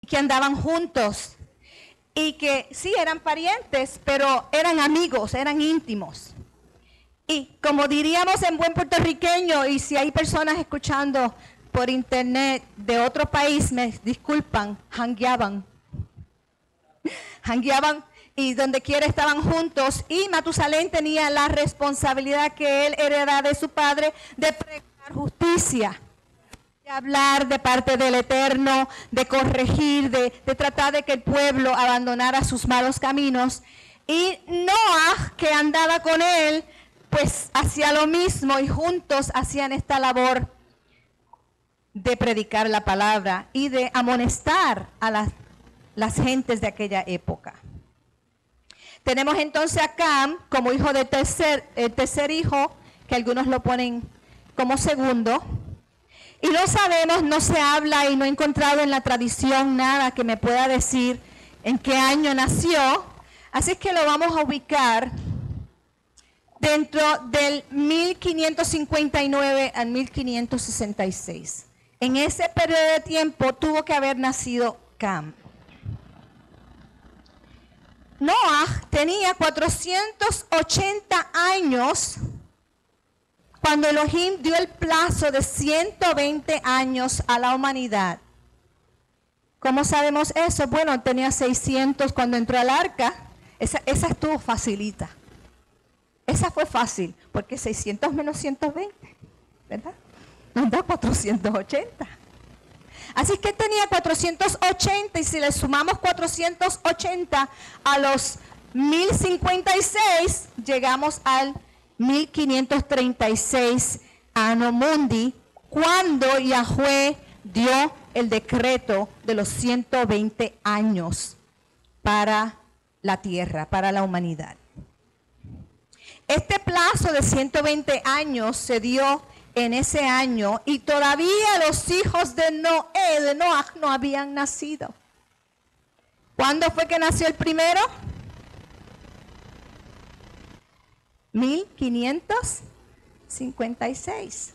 que andaban juntos y que sí eran parientes, pero eran amigos, eran íntimos. Y como diríamos en buen puertorriqueño, y si hay personas escuchando por internet de otro país, me disculpan, jangueaban. Jangueaban y donde quiera estaban juntos. Y Matusalén tenía la responsabilidad que él heredaba de su padre de pregonar justicia, de hablar de parte del Eterno, de corregir, de tratar de que el pueblo abandonara sus malos caminos. Y Noah, que andaba con él, pues hacía lo mismo y juntos hacían esta labor de predicar la palabra y de amonestar a las gentes de aquella época. Tenemos entonces a Cam como hijo de tercer hijo, que algunos lo ponen como segundo. Y no sabemos, no se habla y no he encontrado en la tradición nada que me pueda decir en qué año nació. Así es que lo vamos a ubicar dentro del 1559 al 1566. En ese periodo de tiempo tuvo que haber nacido Cam. Noah tenía 480 años cuando Elohim dio el plazo de 120 años a la humanidad. ¿Cómo sabemos eso? Bueno, tenía 600 cuando entró al arca. Esa estuvo facilita. Esa fue fácil, porque 600 menos 120, ¿verdad? Nos da 480. Así que tenía 480 y si le sumamos 480 a los 1056, llegamos al 1536 Anno Mundi, cuando Yahweh dio el decreto de los 120 años para la tierra, para la humanidad. Este plazo de 120 años se dio en ese año y todavía los hijos de Noah no habían nacido. ¿Cuándo fue que nació el primero? 1556.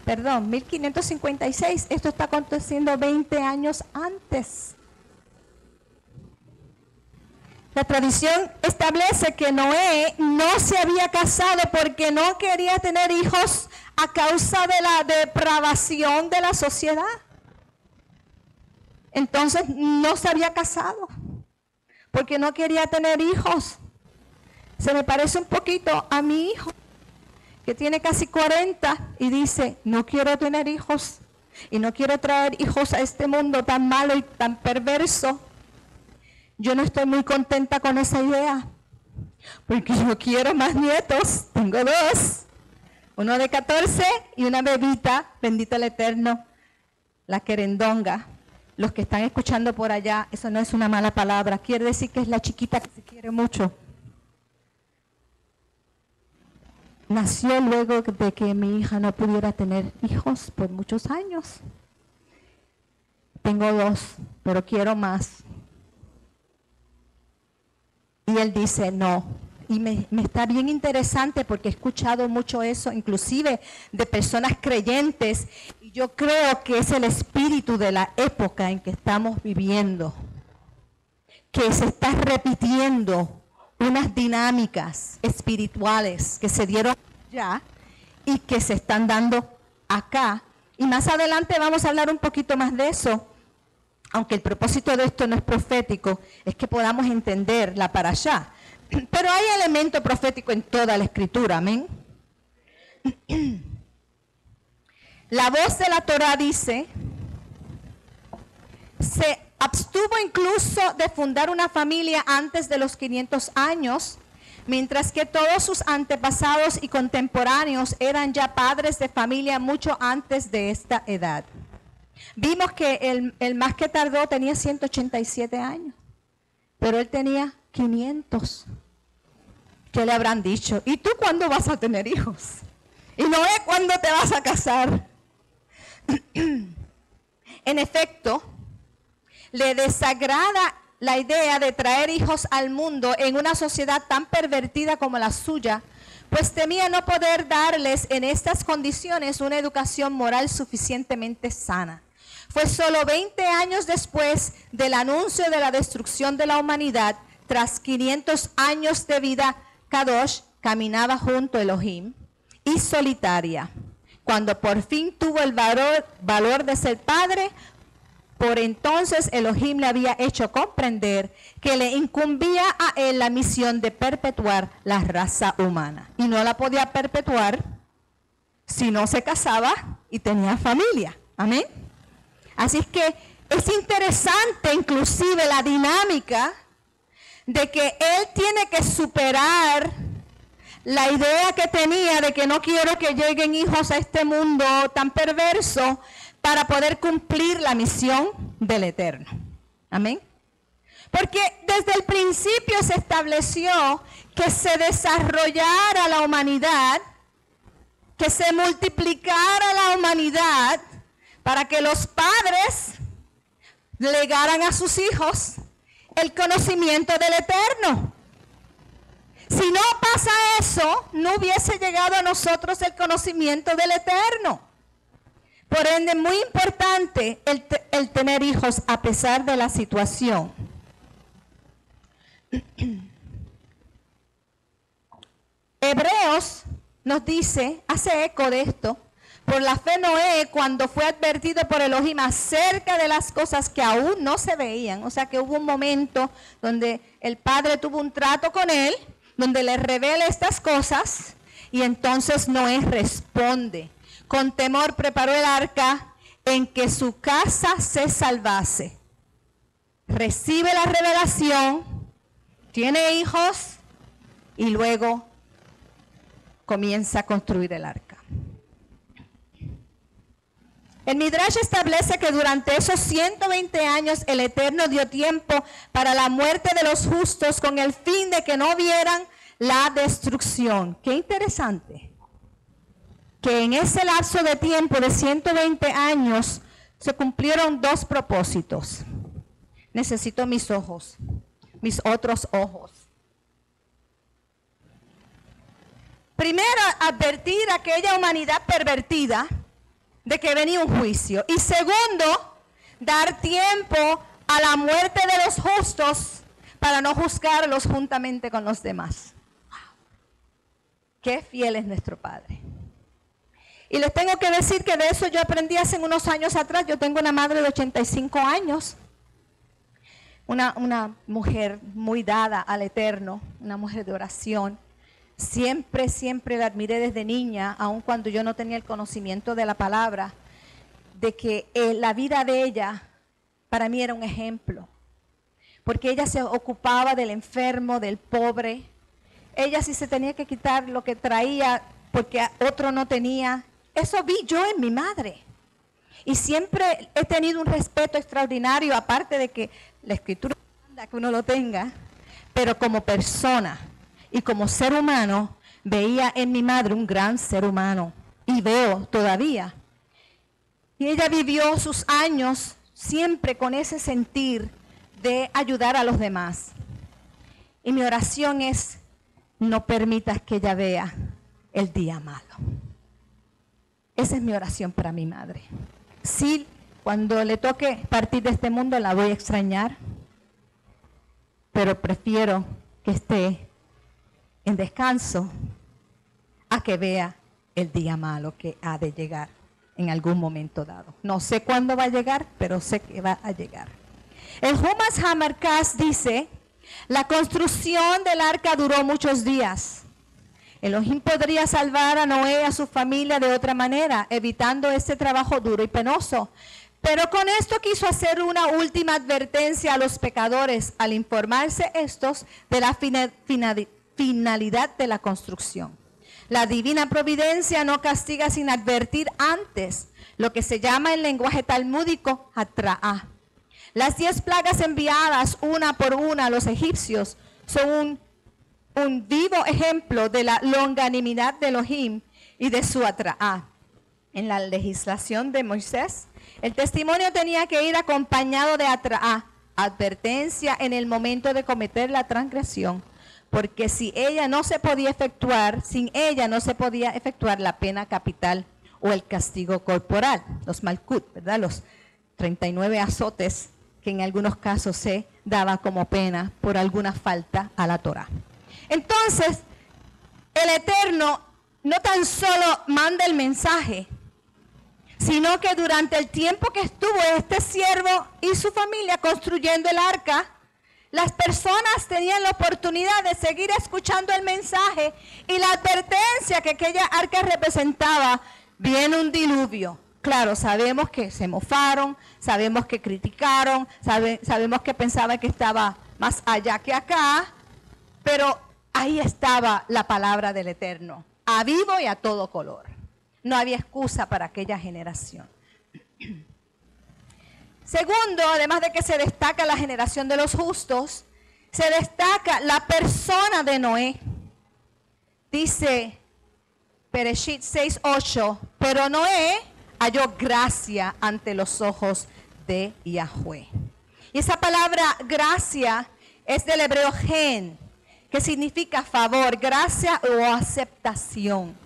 Perdón, 1556. Esto está aconteciendo 20 años antes. La tradición establece que Noé no se había casado porque no quería tener hijos a causa de la depravación de la sociedad. Entonces no se había casado porque no quería tener hijos. Se me parece un poquito a mi hijo, que tiene casi 40 y dice, no quiero tener hijos y no quiero traer hijos a este mundo tan malo y tan perverso. Yo no estoy muy contenta con esa idea, porque yo quiero más nietos. Tengo 2, uno de 14 y una bebita, bendito el Eterno, la querendonga. Los que están escuchando por allá, eso no es una mala palabra, quiere decir que es la chiquita que se quiere mucho. Nació luego de que mi hija no pudiera tener hijos por muchos años. Tengo 2, pero quiero más. Y él dice no. Y me está bien interesante porque he escuchado mucho eso, inclusive de personas creyentes. Y yo creo que es el espíritu de la época en que estamos viviendo, que se está repitiendo unas dinámicas espirituales que se dieron ya y que se están dando acá. Y más adelante vamos a hablar un poquito más de eso. Aunque el propósito de esto no es profético, es que podamos entender la parashá. Pero hay elemento profético en toda la escritura, amén. La voz de la Torá dice, se abstuvo incluso de fundar una familia antes de los 500 años, mientras que todos sus antepasados y contemporáneos eran ya padres de familia mucho antes de esta edad. Vimos que el más que tardó tenía 187 años, pero él tenía 500. ¿Qué le habrán dicho? ¿Y tú cuándo vas a tener hijos? ¿Y Noé cuándo te vas a casar? En efecto, le desagrada la idea de traer hijos al mundo en una sociedad tan pervertida como la suya, pues temía no poder darles en estas condiciones una educación moral suficientemente sana. Fue solo 20 años después del anuncio de la destrucción de la humanidad, tras 500 años de vida, Kadosh caminaba junto a Elohim y solitaria. Cuando por fin tuvo el valor de ser padre, por entonces Elohim le había hecho comprender que le incumbía a él la misión de perpetuar la raza humana. Y no la podía perpetuar si no se casaba y tenía familia. Amén. Así es que es interesante inclusive la dinámica de que él tiene que superar la idea que tenía de que no quiero que lleguen hijos a este mundo tan perverso para poder cumplir la misión del Eterno. Amén. Porque desde el principio se estableció que se desarrollara la humanidad, que se multiplicara la humanidad para que los padres legaran a sus hijos el conocimiento del Eterno. Si no pasa eso, no hubiese llegado a nosotros el conocimiento del Eterno. Por ende, es muy importante el tener hijos a pesar de la situación. Hebreos nos dice, hace eco de esto, por la fe Noé, cuando fue advertido por Elohim acerca de las cosas que aún no se veían, o sea que hubo un momento donde el Padre tuvo un trato con él, donde le revela estas cosas, y entonces Noé responde. Con temor preparó el arca en que su casa se salvase. Recibe la revelación, tiene hijos y luego comienza a construir el arca. El Midrash establece que durante esos 120 años el Eterno dio tiempo para la muerte de los justos con el fin de que no vieran la destrucción. Qué interesante. Que en ese lapso de tiempo de 120 años se cumplieron dos propósitos. Necesito mis ojos, mis otros ojos. Primero, advertir a aquella humanidad pervertida de que venía un juicio. Y segundo, dar tiempo a la muerte de los justos para no juzgarlos juntamente con los demás. Wow. Qué fiel es nuestro Padre. Y les tengo que decir que de eso yo aprendí hace unos años atrás. Yo tengo una madre de 85 años, una mujer muy dada al Eterno, una mujer de oración. Siempre la admiré desde niña, aun cuando yo no tenía el conocimiento de la palabra, de que la vida de ella para mí era un ejemplo. Porque ella se ocupaba del enfermo, del pobre. Ella sí se tenía que quitar lo que traía porque otro no tenía. Eso vi yo en mi madre. Y siempre he tenido un respeto extraordinario, aparte de que la Escritura manda que uno lo tenga, pero como persona y como ser humano, veía en mi madre un gran ser humano. Y veo todavía. Y ella vivió sus años siempre con ese sentir de ayudar a los demás. Y mi oración es, no permitas que ella vea el día malo. Esa es mi oración para mi madre. Sí, cuando le toque partir de este mundo la voy a extrañar, pero prefiero que esté en descanso a que vea el día malo que ha de llegar en algún momento dado. No sé cuándo va a llegar, pero sé que va a llegar. El Humas Hamarkas dice, la construcción del arca duró muchos días. Elohim podría salvar a Noé y a su familia de otra manera, evitando este trabajo duro y penoso. Pero con esto quiso hacer una última advertencia a los pecadores al informarse estos de la finalidad de la construcción. La divina providencia no castiga sin advertir antes, lo que se llama en lenguaje talmúdico hatra'á. Las 10 plagas enviadas una por una a los egipcios son un vivo ejemplo de la longanimidad de Elohim y de su hatra'á. En la legislación de Moisés, el testimonio tenía que ir acompañado de hatra'á, advertencia en el momento de cometer la transgresión, porque sin ella no se podía efectuar la pena capital o el castigo corporal, los malkut, ¿verdad? 39 azotes que en algunos casos se daba como pena por alguna falta a la Torá. Entonces, el Eterno no tan solo manda el mensaje, sino que durante el tiempo que estuvo este siervo y su familia construyendo el arca, las personas tenían la oportunidad de seguir escuchando el mensaje y la advertencia que aquella arca representaba. Viene un diluvio. Claro, sabemos que se mofaron, sabemos que criticaron, sabemos que pensaban que estaba más allá que acá, pero ahí estaba la palabra del Eterno, a vivo y a todo color. No había excusa para aquella generación. Segundo, además de que se destaca la generación de los justos, se destaca la persona de Noé. Dice Bereshit 6:8, pero Noé halló gracia ante los ojos de Yahweh. Y esa palabra gracia es del hebreo gen, que significa favor, gracia o aceptación.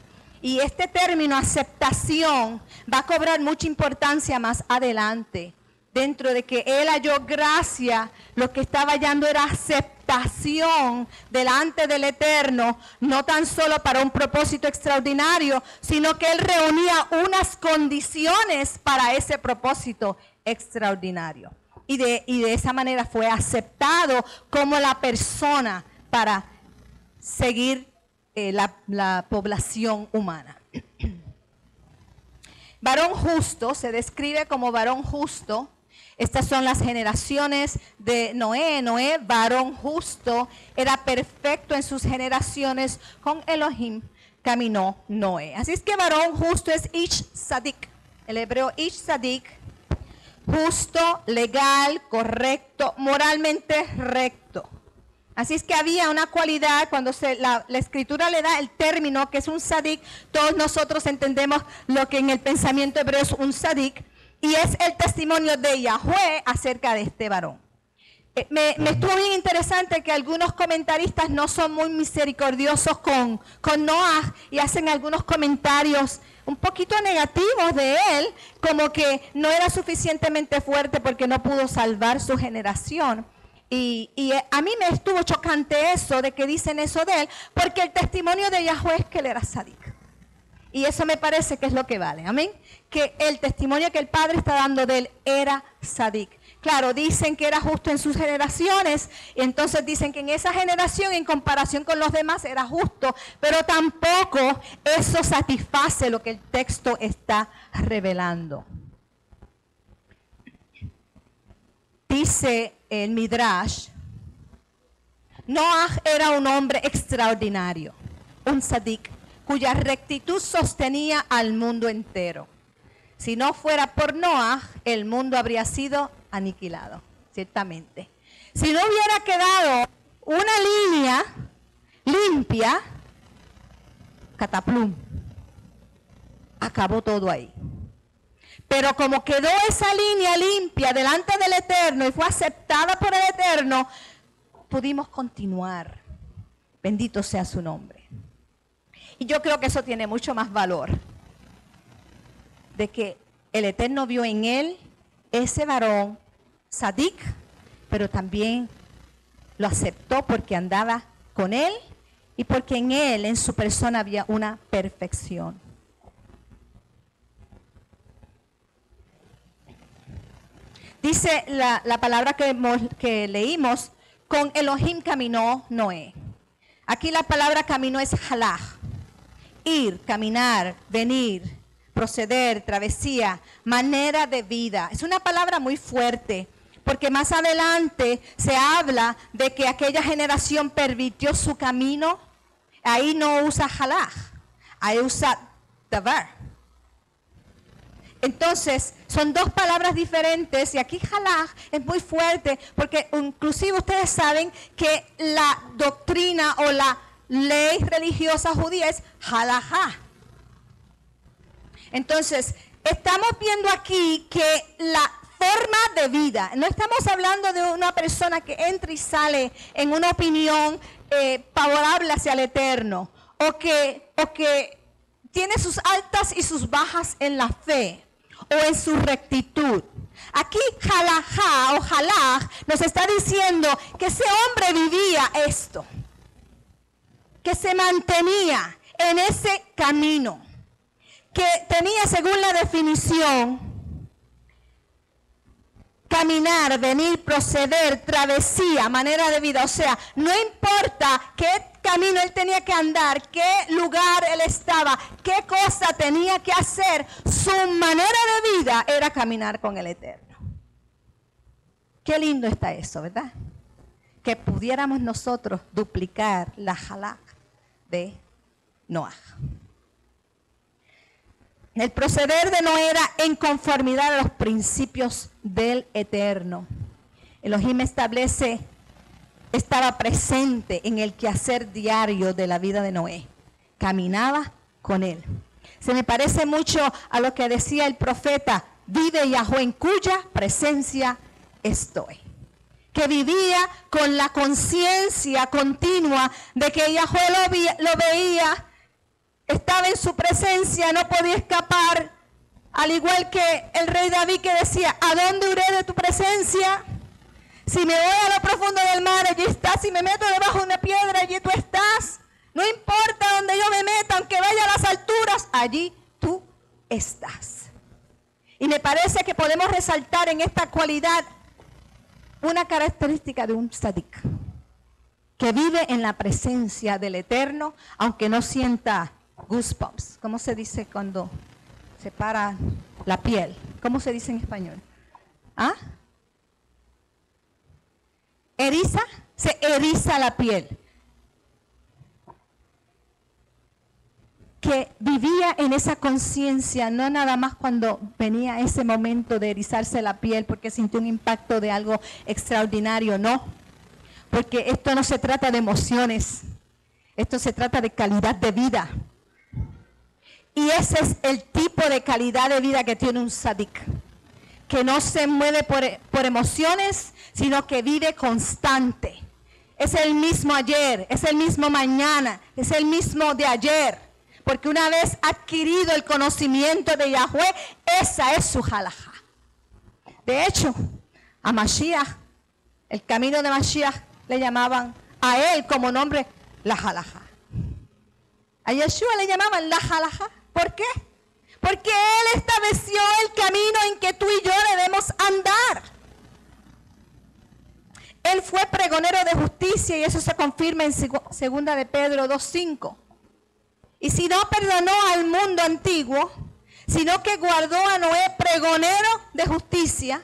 Y este término aceptación va a cobrar mucha importancia más adelante. Dentro de que él halló gracia, lo que estaba hallando era aceptación delante del Eterno, no tan solo para un propósito extraordinario, sino que él reunía unas condiciones para ese propósito extraordinario. Y de esa manera fue aceptado como la persona para seguir la población humana. Varón justo, se describe como varón justo. Estas son las generaciones de Noé. Noé, varón justo, era perfecto en sus generaciones. Con Elohim caminó Noé. Así es que varón justo es Ish Sadik. El hebreo Ish Sadik, justo, legal, correcto, moralmente recto. Así es que había una cualidad, cuando la escritura le da el término que es un sadik, todos nosotros entendemos lo que en el pensamiento hebreo es un sadik, y es el testimonio de Yahweh acerca de este varón. Me estuvo bien interesante que algunos comentaristas no son muy misericordiosos con Noah y hacen algunos comentarios un poquito negativos de él, como que no era suficientemente fuerte porque no pudo salvar su generación. Y a mí me estuvo chocante eso, de que dicen eso de él, porque el testimonio de Yahweh es que él era sadik. Y eso me parece que es lo que vale, amén. Que el testimonio que el Padre está dando de él era sadik. Claro, dicen que era justo en sus generaciones, y entonces dicen que en esa generación, en comparación con los demás, era justo, pero tampoco eso satisface lo que el texto está revelando. Dice el Midrash, Noah era un hombre extraordinario, un sadik, cuya rectitud sostenía al mundo entero. Si no fuera por Noah, el mundo habría sido aniquilado, ciertamente. Si no hubiera quedado una línea limpia, cataplum, acabó todo ahí. Pero como quedó esa línea limpia delante del Eterno y fue aceptada por el Eterno, pudimos continuar. Bendito sea su nombre. Y yo creo que eso tiene mucho más valor, de que el Eterno vio en él ese varón sadik, pero también lo aceptó porque andaba con él y porque en él, en su persona, había una perfección. Dice la palabra que leímos, con Elohim caminó Noé. Aquí la palabra camino es halach, ir, caminar, venir, proceder, travesía, manera de vida. Es una palabra muy fuerte, porque más adelante se habla de que aquella generación pervirtió su camino. Ahí no usa halach, ahí usa davar. Entonces, son dos palabras diferentes y aquí halach es muy fuerte porque inclusive ustedes saben que la doctrina o la ley religiosa judía es halajá. Entonces, estamos viendo aquí que la forma de vida, no estamos hablando de una persona que entra y sale en una opinión favorable hacia el Eterno o que tiene sus altas y sus bajas en la fe o en su rectitud. Aquí Jalajá o Jalaj nos está diciendo que ese hombre vivía esto, que se mantenía en ese camino, que tenía, según la definición, caminar, venir, proceder, travesía, manera de vida. O sea, no importa qué camino él tenía que andar, qué lugar él estaba, qué cosa tenía que hacer, su manera de vida era caminar con el Eterno. Qué lindo está eso, ¿verdad? Que pudiéramos nosotros duplicar la Jalaj de Noaj. El proceder de Noé era en conformidad a los principios del Eterno. Elohim estaba presente en el quehacer diario de la vida de Noé. Caminaba con él. Se me parece mucho a lo que decía el profeta, vive Yahweh en cuya presencia estoy. Que vivía con la conciencia continua de que Yahweh lo veía, estaba en su presencia, no podía escapar, al igual que el rey David que decía, ¿a dónde iré de tu presencia? Si me voy a lo profundo del mar, allí estás. Si me meto debajo de una piedra, allí tú estás. No importa donde yo me meta, aunque vaya a las alturas, allí tú estás. Y me parece que podemos resaltar en esta cualidad una característica de un tzadik, que vive en la presencia del Eterno, aunque no sienta goosebumps. ¿Cómo se dice cuando se para la piel? ¿Cómo se dice en español? ¿Ah? ¿Eriza? Se eriza la piel. Que vivía en esa conciencia, no nada más cuando venía ese momento de erizarse la piel porque sintió un impacto de algo extraordinario, no. Porque esto no se trata de emociones, esto se trata de calidad de vida. Y ese es el tipo de calidad de vida que tiene un tzadik, que no se mueve por emociones, sino que vive constante. Es el mismo ayer, es el mismo mañana, es el mismo de ayer. Porque una vez adquirido el conocimiento de Yahweh, esa es su halajá. De hecho, a Mashiach, el camino de Mashiach, le llamaban a él como nombre la halajá. A Yeshua le llamaban la halajá. ¿Por qué? Porque él estableció el camino en que tú y yo debemos andar. Él fue pregonero de justicia y eso se confirma en 2 de Pedro 2:5. Y si no perdonó al mundo antiguo, sino que guardó a Noé pregonero de justicia,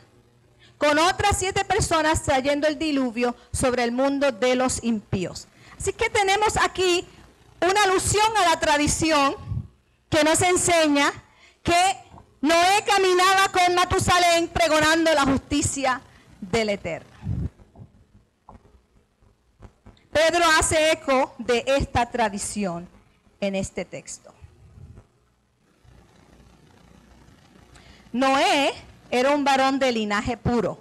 con otras 7 personas trayendo el diluvio sobre el mundo de los impíos. Así que tenemos aquí una alusión a la tradición que nos enseña que Noé caminaba con Matusalén pregonando la justicia del Eterno. Pedro hace eco de esta tradición en este texto. Noé era un varón de linaje puro.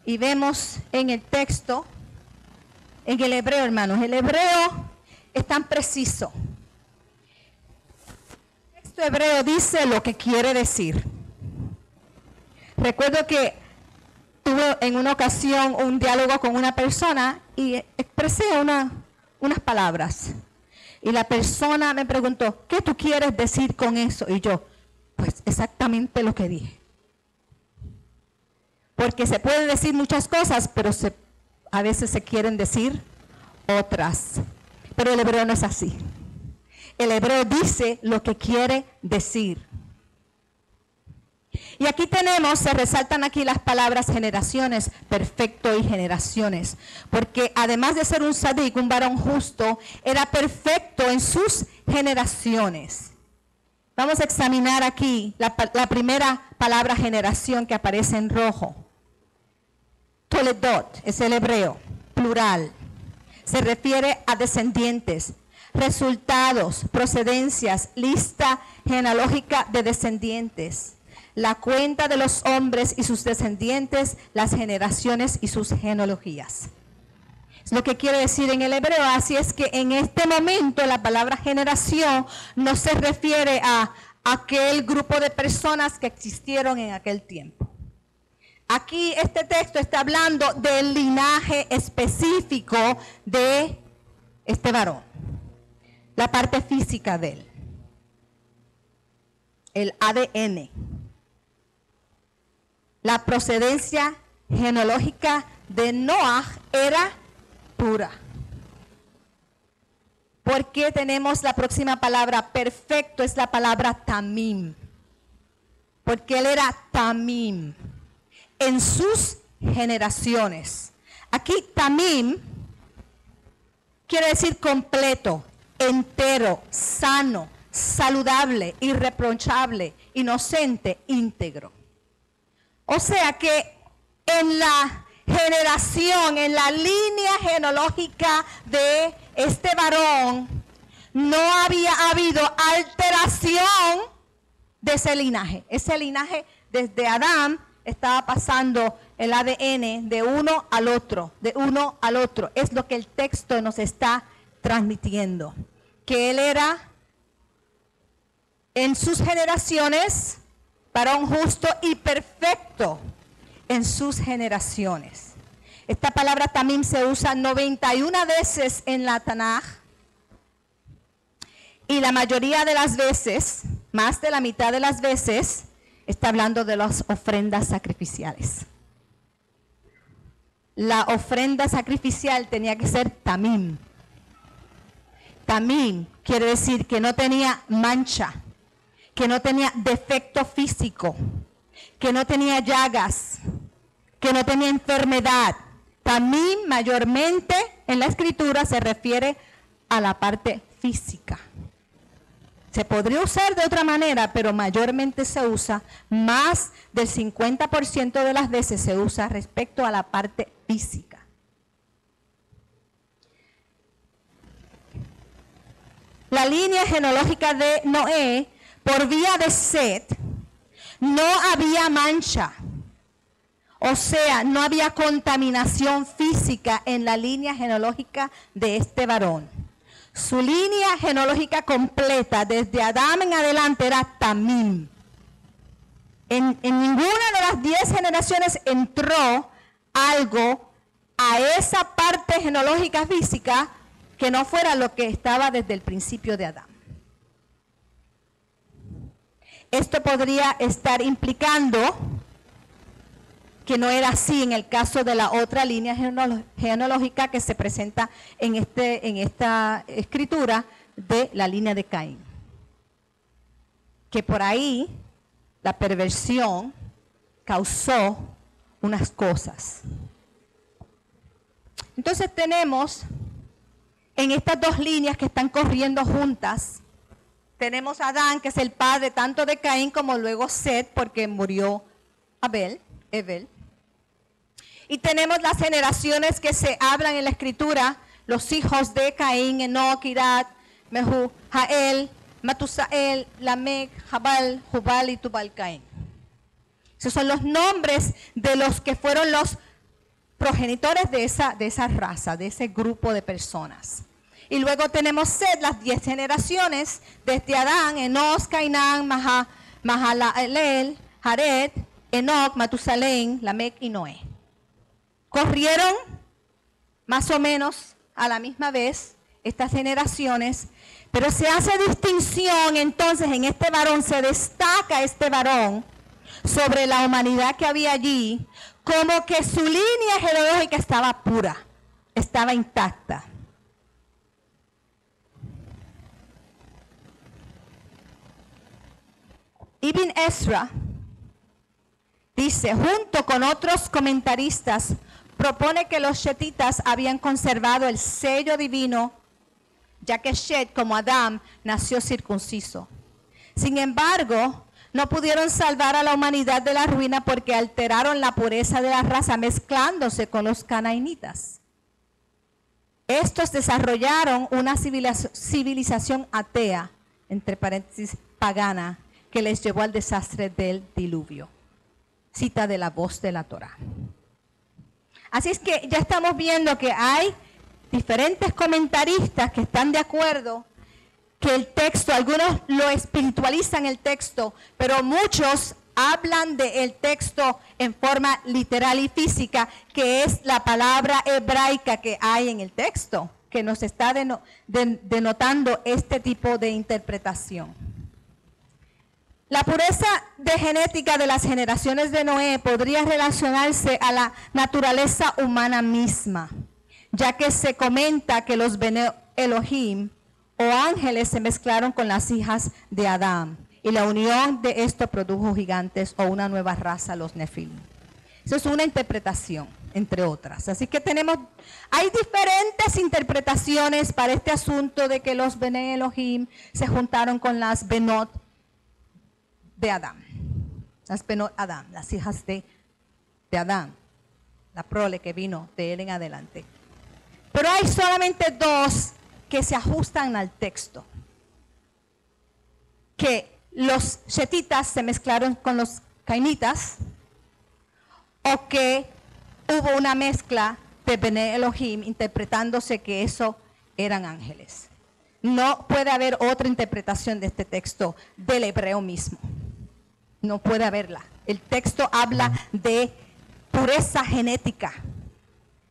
Y vemos en el texto, en el hebreo, hermanos, el hebreo es tan preciso. El texto hebreo dice lo que quiere decir. Recuerdo que tuve en una ocasión un diálogo con una persona y expresé unas palabras. Y la persona me preguntó, ¿qué tú quieres decir con eso? Y yo, pues exactamente lo que dije. Porque se pueden decir muchas cosas, pero a veces se quieren decir otras. Pero el hebreo no es así. El hebreo dice lo que quiere decir. Y aquí se resaltan aquí las palabras generaciones, perfecto y generaciones. Porque además de ser un tzadik, un varón justo, era perfecto en sus generaciones. Vamos a examinar aquí la primera palabra generación que aparece en rojo. Toledot es el hebreo, plural. Se refiere a descendientes, resultados, procedencias, lista genealógica de descendientes. La cuenta de los hombres y sus descendientes, las generaciones y sus genealogías. Es lo que quiere decir en el hebreo. Así es que en este momento la palabra generación no se refiere a aquel grupo de personas que existieron en aquel tiempo. Aquí este texto está hablando del linaje específico de este varón, la parte física de él, el ADN, la procedencia genealógica de Noah era pura. ¿Por qué tenemos la próxima palabra perfecto? Es la palabra tamim. Porque él era tamim en sus generaciones. Aquí tamim quiere decir completo, entero, sano, saludable, irreprochable, inocente, íntegro. O sea que en la generación, en la línea genealógica de este varón, no había habido alteración de ese linaje. Ese linaje desde Adán estaba pasando el ADN de uno al otro, de uno al otro. Es lo que el texto nos está transmitiendo. Que él era en sus generaciones varón justo y perfecto en sus generaciones. Esta palabra también se usa 91 veces en la Tanaj. Y la mayoría de las veces, más de la mitad de las veces, está hablando de las ofrendas sacrificiales. La ofrenda sacrificial tenía que ser tamim. Tamim quiere decir que no tenía mancha, que no tenía defecto físico, que no tenía llagas, que no tenía enfermedad. Tamim mayormente en la escritura se refiere a la parte física. Se podría usar de otra manera, pero mayormente se usa, más del 50% de las veces se usa respecto a la parte física. La línea genealógica de Noé, por vía de Set, no había mancha. O sea, no había contaminación física en la línea genealógica de este varón. Su línea genealógica completa, desde Adán en adelante, era tamim. En ninguna de las 10 generaciones entró algo a esa parte genealógica física que no fuera lo que estaba desde el principio de Adán. Esto podría estar implicando que no era así en el caso de la otra línea genealógica que se presenta en esta escritura de la línea de Caín. Que por ahí la perversión causó unas cosas. Entonces tenemos en estas dos líneas que están corriendo juntas, tenemos a Adán, que es el padre tanto de Caín como luego Set, porque murió Abel. Y tenemos las generaciones que se hablan en la escritura, los hijos de Caín, Enoc, Irad, Mehu, Jael, Matusael, Lamec, Jabal, Jubal y Tubal Caín. Esos son los nombres de los que fueron los progenitores de esa raza, de ese grupo de personas. Y luego tenemos Set, las 10 generaciones, desde Adán, Enos, Cainán, Mahalalel, Jared, Enoc, Matusalén, Lamec y Noé. Corrieron más o menos a la misma vez estas generaciones, pero se hace distinción entonces en este varón, se destaca este varón sobre la humanidad que había allí, como que su línea genealógica estaba pura, estaba intacta. Ibn Ezra dice, junto con otros comentaristas, propone que los shetitas habían conservado el sello divino, ya que Shet, como Adán, nació circunciso. Sin embargo, no pudieron salvar a la humanidad de la ruina porque alteraron la pureza de la raza mezclándose con los canaanitas. Estos desarrollaron una civilización atea, entre paréntesis pagana, que les llevó al desastre del diluvio. Cita de la voz de la Torá. Así es que ya estamos viendo que hay diferentes comentaristas que están de acuerdo que el texto, algunos lo espiritualizan el texto, pero muchos hablan del texto en forma literal y física, que es la palabra hebraica que hay en el texto, que nos está denotando este tipo de interpretación. La pureza de genética de las generaciones de Noé podría relacionarse a la naturaleza humana misma, ya que se comenta que los Bene Elohim o ángeles se mezclaron con las hijas de Adán, y la unión de esto produjo gigantes o una nueva raza, los Nefilim. Eso es una interpretación, entre otras. Así que hay diferentes interpretaciones para este asunto de que los Bene Elohim se juntaron con las Benot de Adán. Las Benot Adán, las hijas de Adán, la prole que vino de él en adelante. Pero hay solamente dos que se ajustan al texto. Que los chetitas se mezclaron con los cainitas, o que hubo una mezcla de Bene Elohim interpretándose que eso eran ángeles. No puede haber otra interpretación de este texto del hebreo mismo. No puede haberla. El texto habla de pureza genética.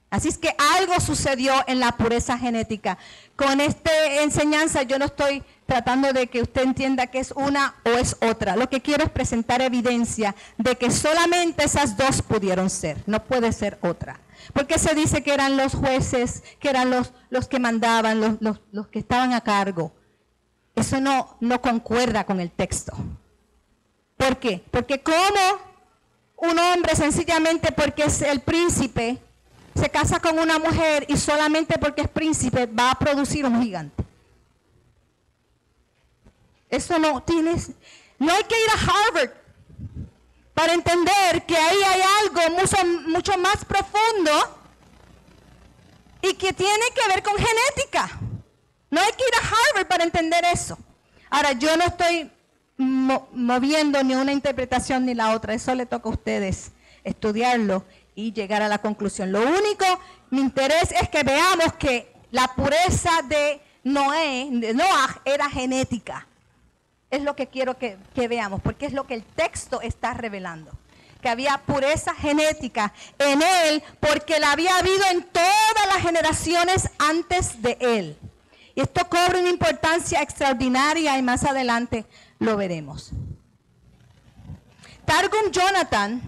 Así es que algo sucedió en la pureza genética. Con esta enseñanza yo no estoy tratando de que usted entienda que es una o es otra. Lo que quiero es presentar evidencia de que solamente esas dos pudieron ser. No puede ser otra. Porque se dice que eran los jueces, que eran los que mandaban, los que estaban a cargo. Eso no concuerda con el texto. ¿Por qué? Porque como un hombre sencillamente porque es el príncipe se casa con una mujer y solamente porque es príncipe va a producir un gigante. Eso no hay que ir a Harvard para entender que ahí hay algo mucho más profundo y que tiene que ver con genética. No hay que ir a Harvard para entender eso. Ahora, yo no estoy moviendo ni una interpretación ni la otra. Eso le toca a ustedes estudiarlo y llegar a la conclusión. Lo único, mi interés es que veamos que la pureza de Noah era genética. Es lo que quiero que veamos, porque es lo que el texto está revelando. Que había pureza genética en él, porque la había habido en todas las generaciones antes de él. Y esto cobra una importancia extraordinaria y más adelante lo veremos. Targum Jonathan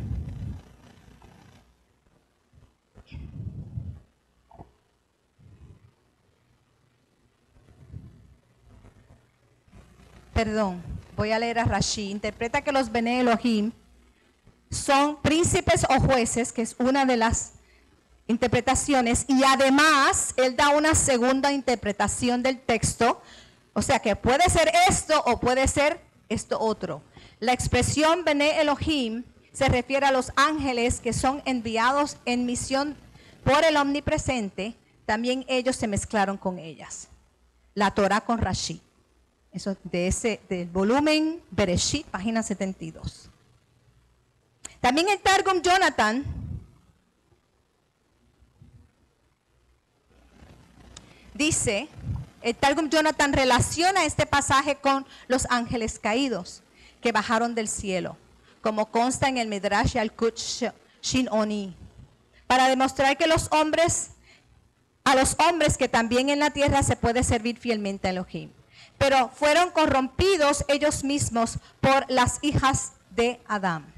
voy a leer a Rashi. Interpreta que los Bene Elohim son príncipes o jueces, que es una de las interpretaciones, y además él da una segunda interpretación del texto, o sea que puede ser esto o puede ser esto otro. La expresión Bene Elohim se refiere a los ángeles que son enviados en misión por el omnipresente. También ellos se mezclaron con ellas. La Torah con Rashi. Eso del volumen Bereshit, página 72. También el Targum Jonathan dice, el Targum Jonathan relaciona este pasaje con los ángeles caídos que bajaron del cielo, como consta en el Midrash Yalkut Shin-Oni, para demostrar que a los hombres que también en la tierra se puede servir fielmente a Elohim. Pero fueron corrompidos ellos mismos por las hijas de Adán.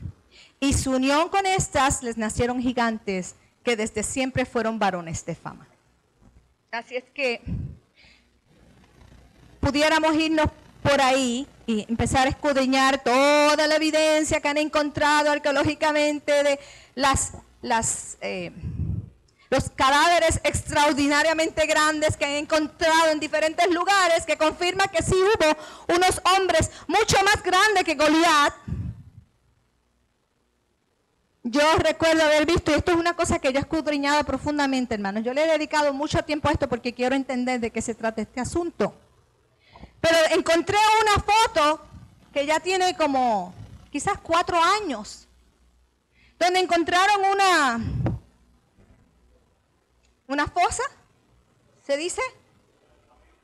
Y su unión con estas les nacieron gigantes que desde siempre fueron varones de fama. Así es que pudiéramos irnos por ahí y empezar a escudriñar toda la evidencia que han encontrado arqueológicamente de los cadáveres extraordinariamente grandes que han encontrado en diferentes lugares, que confirma que sí hubo unos hombres mucho más grandes que Goliat. Yo recuerdo haber visto, y esto es una cosa que yo he escudriñado profundamente, hermanos. Yo le he dedicado mucho tiempo a esto porque quiero entender de qué se trata este asunto. Pero encontré una foto que ya tiene como quizás 4 años, donde encontraron una fosa, se dice,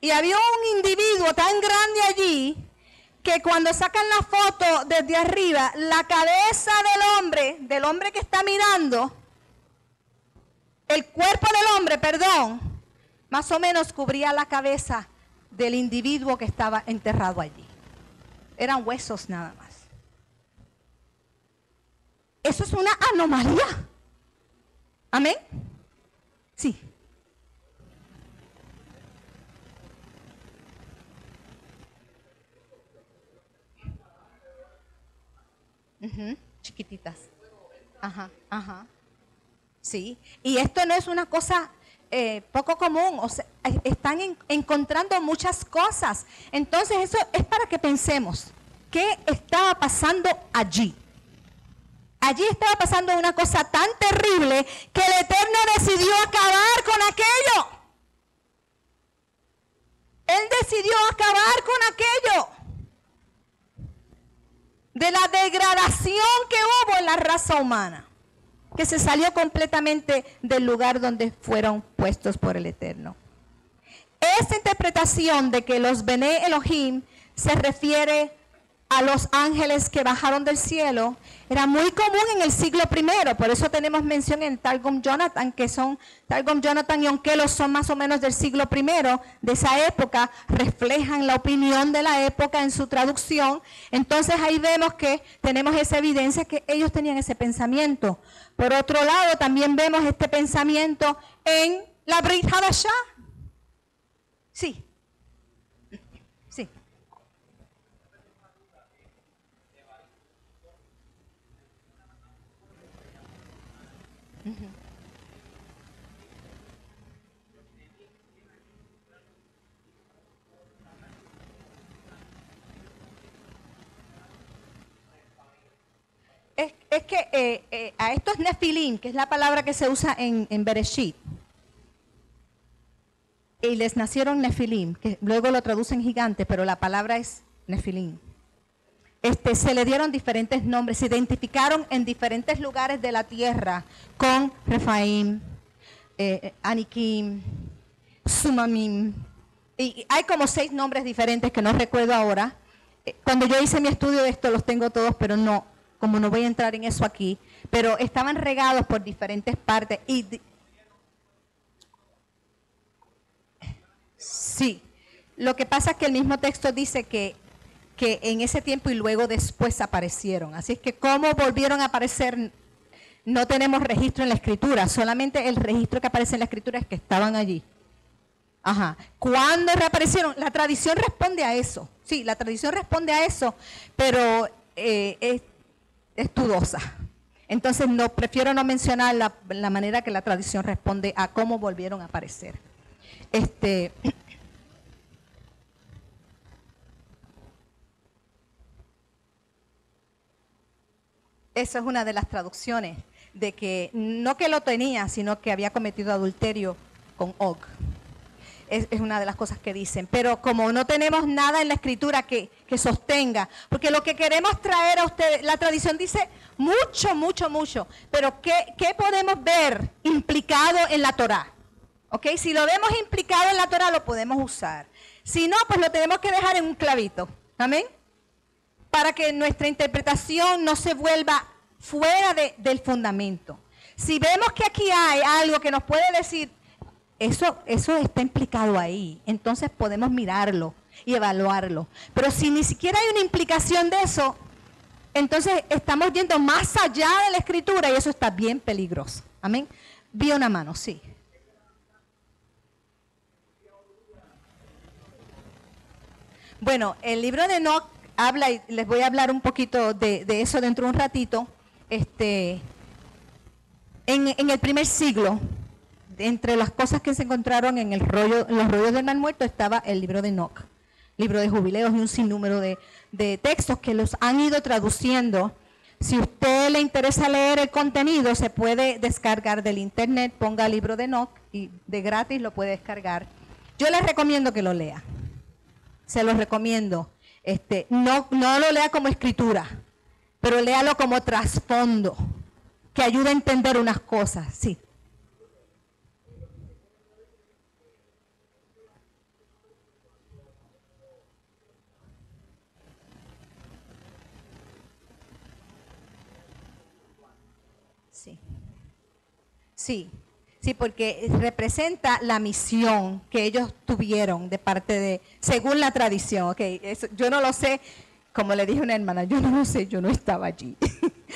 Y había un individuo tan grande allí que cuando sacan la foto desde arriba, la cabeza del hombre que está mirando, el cuerpo del hombre, perdón, más o menos cubría la cabeza del individuo que estaba enterrado allí. Eran huesos nada más. Eso es una anomalía. ¿Amén? Sí. Chiquititas. Ajá, ajá. Sí. Y esto no es una cosa poco común. O sea, están encontrando muchas cosas. Entonces eso es para que pensemos. ¿Qué estaba pasando allí? Allí estaba pasando una cosa tan terrible que el Eterno decidió acabar con aquello. Él decidió acabar con aquello. De la degradación que hubo en la raza humana, que se salió completamente del lugar donde fueron puestos por el Eterno. Esta interpretación de que los Bené Elohim se refiere a los ángeles que bajaron del cielo era muy común en el siglo I, por eso tenemos mención en Targum Jonathan, que son Targum Jonathan y Onkelos son más o menos del siglo I, de esa época, reflejan la opinión de la época en su traducción. Entonces ahí vemos que tenemos esa evidencia que ellos tenían ese pensamiento. Por otro lado, también vemos este pensamiento en la Brit Hadashah. Sí. Sí. Es que a estos Nefilim, que es la palabra que se usa en Bereshit, y les nacieron Nefilim, que luego lo traducen gigante, pero la palabra es Nefilim. Se le dieron diferentes nombres, se identificaron en diferentes lugares de la tierra con Refaim, Anikim, Sumamim, y hay como 6 nombres diferentes que no recuerdo ahora. Cuando yo hice mi estudio de esto los tengo todos, pero no, como no voy a entrar en eso aquí, pero estaban regados por diferentes partes. Sí, lo que pasa es que el mismo texto dice que en ese tiempo y luego después aparecieron. Así es que cómo volvieron a aparecer, no tenemos registro en la Escritura, solamente el registro que aparece en la Escritura es que estaban allí. Ajá. ¿Cuándo reaparecieron? La tradición responde a eso. Sí, la tradición responde a eso, pero es dudosa. Entonces prefiero no mencionar la manera que la tradición responde a cómo volvieron a aparecer. Esa es una de las traducciones, de que no que lo tenía, sino que había cometido adulterio con Og. Es una de las cosas que dicen. Pero como no tenemos nada en la Escritura que sostenga, porque lo que queremos traer a ustedes, la tradición dice mucho, pero ¿qué podemos ver implicado en la Torá? ¿Ok? Si lo vemos implicado en la Torá, lo podemos usar. Si no, pues lo tenemos que dejar en un clavito. ¿Amén? Para que nuestra interpretación no se vuelva fuera del fundamento. Si vemos que aquí hay algo que nos puede decir, eso está implicado ahí, entonces podemos mirarlo y evaluarlo. Pero si ni siquiera hay una implicación de eso, entonces estamos yendo más allá de la Escritura y eso está bien peligroso. Amén. Vi una mano, sí. Bueno, el libro de Enoc habla, y les voy a hablar un poquito de eso dentro de un ratito. En el primer siglo, entre las cosas que se encontraron en los rollos del Mar Muerto estaba el libro de Enoc, libro de jubileos y un sinnúmero de textos que los han ido traduciendo. Si a usted le interesa leer el contenido, se puede descargar del internet, ponga libro de Enoc y de gratis lo puede descargar. Yo les recomiendo que lo lea, se los recomiendo. No lo lea como escritura, pero léalo como trasfondo, que ayuda a entender unas cosas, sí. Sí, sí, porque representa la misión que ellos tuvieron de parte de, según la tradición. Okay, eso, yo no lo sé, como le dije a una hermana, yo no lo sé, yo no estaba allí.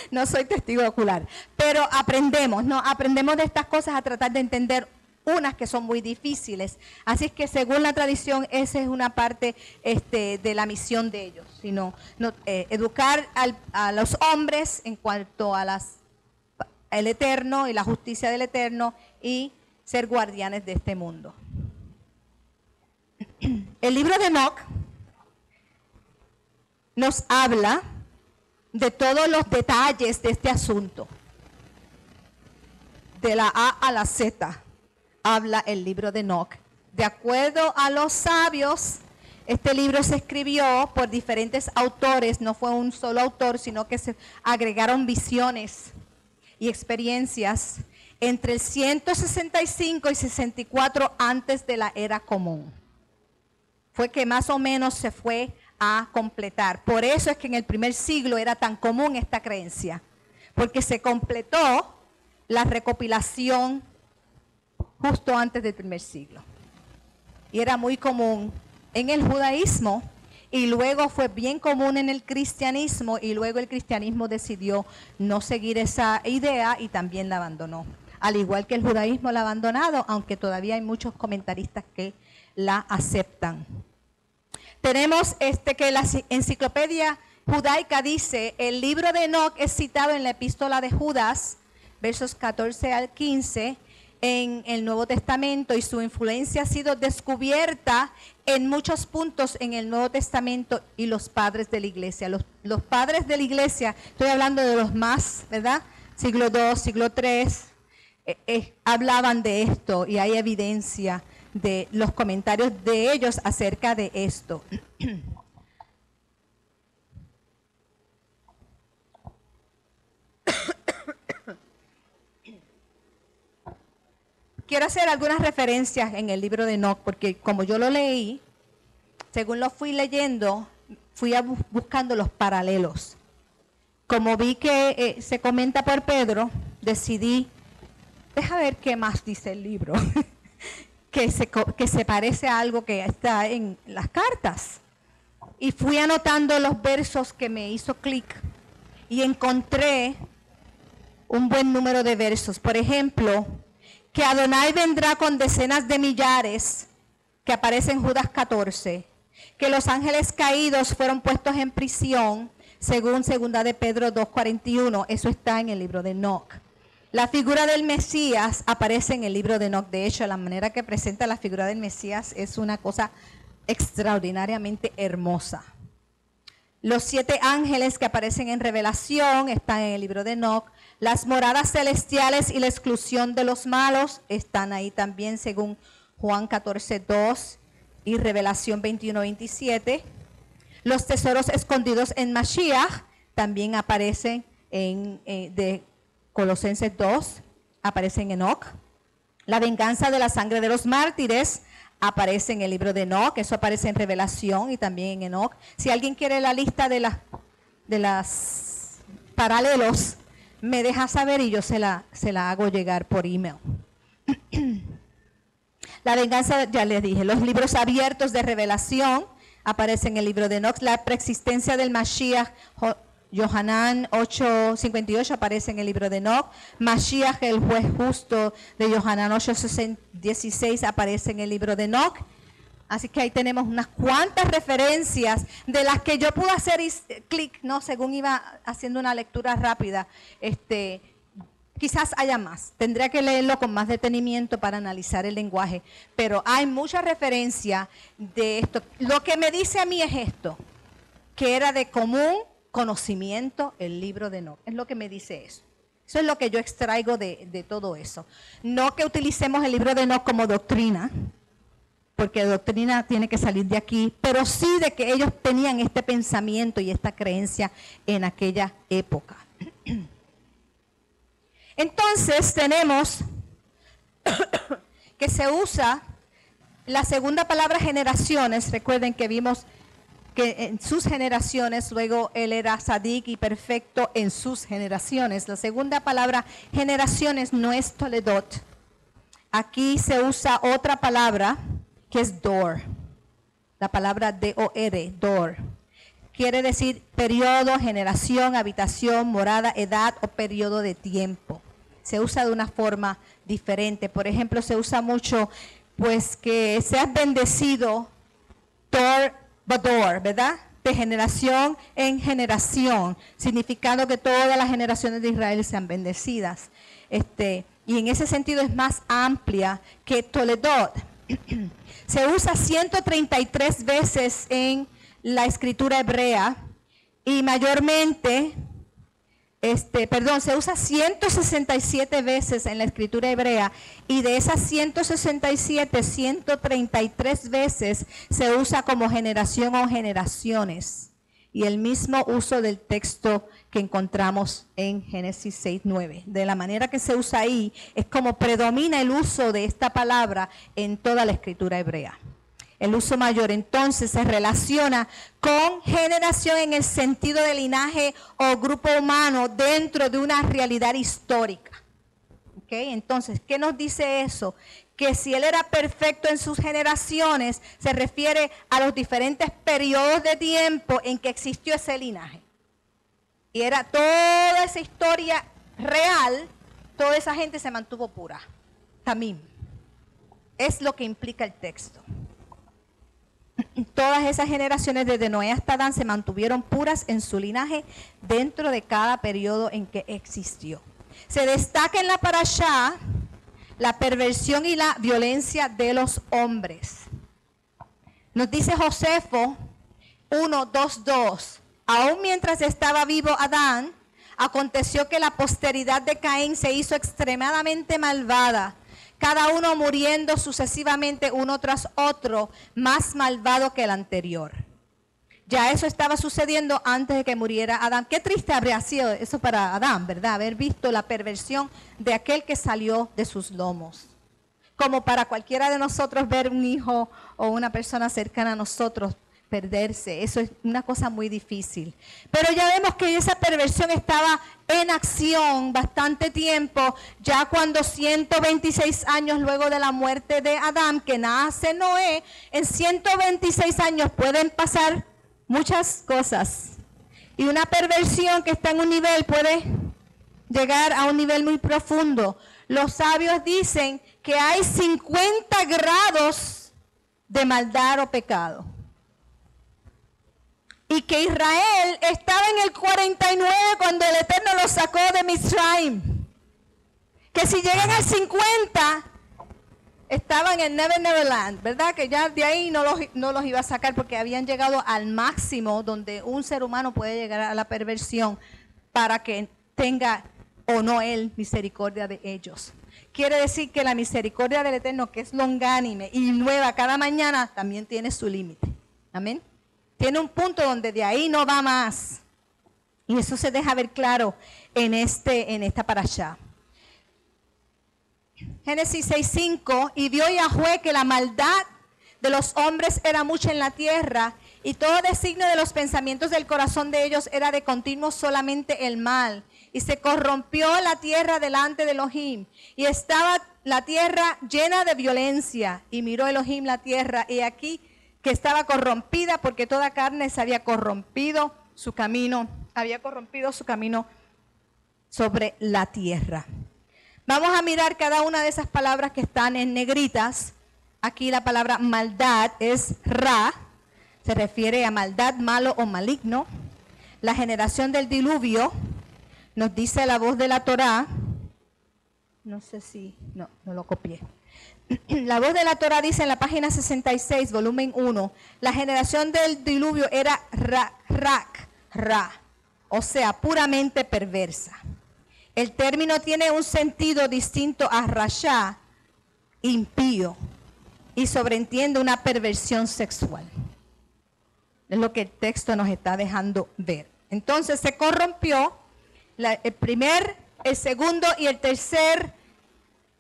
No soy testigo ocular, pero aprendemos, ¿no? Aprendemos de estas cosas a tratar de entender unas que son muy difíciles. Así es que según la tradición, esa es una parte de la misión de ellos, sino educar a los hombres en cuanto a el eterno y la justicia del eterno y ser guardianes de este mundo. El libro de Enoc nos habla de todos los detalles de este asunto. De la A a la Z habla el libro de Enoc. De acuerdo a los sabios, este libro se escribió por diferentes autores, no fue un solo autor, sino que se agregaron visiones y experiencias entre el 165 y 64 antes de la era común. Fue que más o menos se fue a completar. Por eso es que en el primer siglo era tan común esta creencia, porque se completó la recopilación justo antes del primer siglo. Y era muy común en el judaísmo y luego fue bien común en el cristianismo y luego el cristianismo decidió no seguir esa idea y también la abandonó. Al igual que el judaísmo la ha abandonado, aunque todavía hay muchos comentaristas que la aceptan. Tenemos que la enciclopedia judaica dice, el libro de Enoc es citado en la epístola de Judas, versos 14 al 15, en el Nuevo Testamento, y su influencia ha sido descubierta en muchos puntos en el Nuevo Testamento y los padres de la iglesia. Los padres de la iglesia, estoy hablando de los más, ¿verdad? Siglo II, siglo III, hablaban de esto y hay evidencia de los comentarios de ellos acerca de esto. Quiero hacer algunas referencias en el libro de Enoc, porque como yo lo leí, según lo fui leyendo, fui buscando los paralelos. Como vi que se comenta por Pedro, decidí, deja ver qué más dice el libro, que se parece a algo que está en las cartas. Y fui anotando los versos que me hizo clic y encontré un buen número de versos. Por ejemplo, que Adonai vendrá con decenas de millares, que aparece en Judas 14, que los ángeles caídos fueron puestos en prisión, según 2 de Pedro 2:41, eso está en el libro de Enoc. La figura del Mesías aparece en el libro de Enoc. De hecho, la manera que presenta la figura del Mesías es una cosa extraordinariamente hermosa. Los 7 ángeles que aparecen en Revelación están en el libro de Enoc. Las moradas celestiales y la exclusión de los malos están ahí también, según Juan 14:2 y Revelación 21:27. Los tesoros escondidos en Mashiach también aparecen de Colosenses 2, aparece en Enoc. La venganza de la sangre de los mártires aparece en el libro de Enoc, eso aparece en Revelación y también en Enoc. Si alguien quiere la lista de las paralelos, me deja saber y yo se la hago llegar por email. La venganza, ya les dije, los libros abiertos de Revelación aparecen en el libro de Enoc. La preexistencia del Mashiach, Yohanan 8:58 aparece en el libro de Enoc. Mashiach, el juez justo, de Yohanan 8:16 aparece en el libro de Enoc. Así que ahí tenemos unas cuantas referencias de las que yo pude hacer clic, ¿no? Según iba haciendo una lectura rápida. Quizás haya más. Tendría que leerlo con más detenimiento para analizar el lenguaje. Pero hay mucha referencia de esto. Lo que me dice a mí es esto, que era de común conocimiento el libro de Enoc. Es lo que me dice eso. Eso es lo que yo extraigo de todo eso. No que utilicemos el libro de Enoc como doctrina, porque doctrina tiene que salir de aquí, pero sí de que ellos tenían este pensamiento y esta creencia en aquella época. Entonces tenemos que se usa la segunda palabra generaciones. Recuerden que vimos que en sus generaciones, luego él era sadik y perfecto en sus generaciones. La segunda palabra, generaciones, no es toledot. Aquí se usa otra palabra que es dor. La palabra D-O-R, dor. Quiere decir periodo, generación, habitación, morada, edad o periodo de tiempo. Se usa de una forma diferente. Por ejemplo, se usa mucho, pues, que seas bendecido, dor, bador, ¿verdad? De generación en generación, significando que todas las generaciones de Israel sean bendecidas. Y en ese sentido es más amplia que toledot. Se usa 133 veces en la escritura hebrea y mayormente, se usa 167 veces en la escritura hebrea y de esas 167, 133 veces se usa como generación o generaciones. Y el mismo uso del texto que encontramos en Génesis 6:9. De la manera que se usa ahí, es como predomina el uso de esta palabra en toda la escritura hebrea. El uso mayor entonces se relaciona con generación en el sentido de linaje o grupo humano dentro de una realidad histórica. ¿Okay? Entonces, ¿qué nos dice eso? Que si él era perfecto en sus generaciones, se refiere a los diferentes periodos de tiempo en que existió ese linaje. Y era toda esa historia real, toda esa gente se mantuvo pura. Tamim. Es lo que implica el texto. Todas esas generaciones desde Noé hasta Adán se mantuvieron puras en su linaje dentro de cada periodo en que existió. Se destaca en la parashá la perversión y la violencia de los hombres. Nos dice Josefo 1:2:2. Aún mientras estaba vivo Adán, aconteció que la posteridad de Caín se hizo extremadamente malvada, cada uno muriendo sucesivamente uno tras otro, más malvado que el anterior. Ya eso estaba sucediendo antes de que muriera Adán. Qué triste habría sido eso para Adán, ¿verdad? Haber visto la perversión de aquel que salió de sus lomos. Como para cualquiera de nosotros ver un hijo o una persona cercana a nosotros perderse. Eso es una cosa muy difícil. Pero ya vemos que esa perversión estaba en acción bastante tiempo, ya cuando 126 años luego de la muerte de Adán, que nace Noé, en 126 años pueden pasar muchas cosas. Y una perversión que está en un nivel puede llegar a un nivel muy profundo. Los sabios dicen que hay 50 grados de maldad o pecado. Y que Israel estaba en el 49 cuando el Eterno los sacó de Mitzrayim. Que si llegan al 50, estaban en Neverland, ¿verdad? Que ya de ahí no los iba a sacar porque habían llegado al máximo donde un ser humano puede llegar a la perversión para que tenga o no él misericordia de ellos. Quiere decir que la misericordia del Eterno, que es longánime y nueva cada mañana, también tiene su límite. Amén. Tiene un punto donde de ahí no va más. Y eso se deja ver claro en esta parashá. Génesis 6:5, y vio Yahweh que la maldad de los hombres era mucha en la tierra, y todo designio de los pensamientos del corazón de ellos era de continuo solamente el mal. Y se corrompió la tierra delante de Elohim, y estaba la tierra llena de violencia. Y miró Elohim la tierra, y aquí que estaba corrompida, porque toda carne se había corrompido su camino sobre la tierra. Vamos a mirar cada una de esas palabras que están en negritas. Aquí la palabra maldad es ra, se refiere a maldad, malo o maligno. La generación del diluvio, nos dice la voz de la Torá, no lo copié. La voz de la Torá dice en la página 66, volumen 1, la generación del diluvio era ra, o sea, puramente perversa. El término tiene un sentido distinto a rasha, impío, y sobreentiende una perversión sexual. Es lo que el texto nos está dejando ver. Entonces se corrompió el primer, el segundo y el tercer.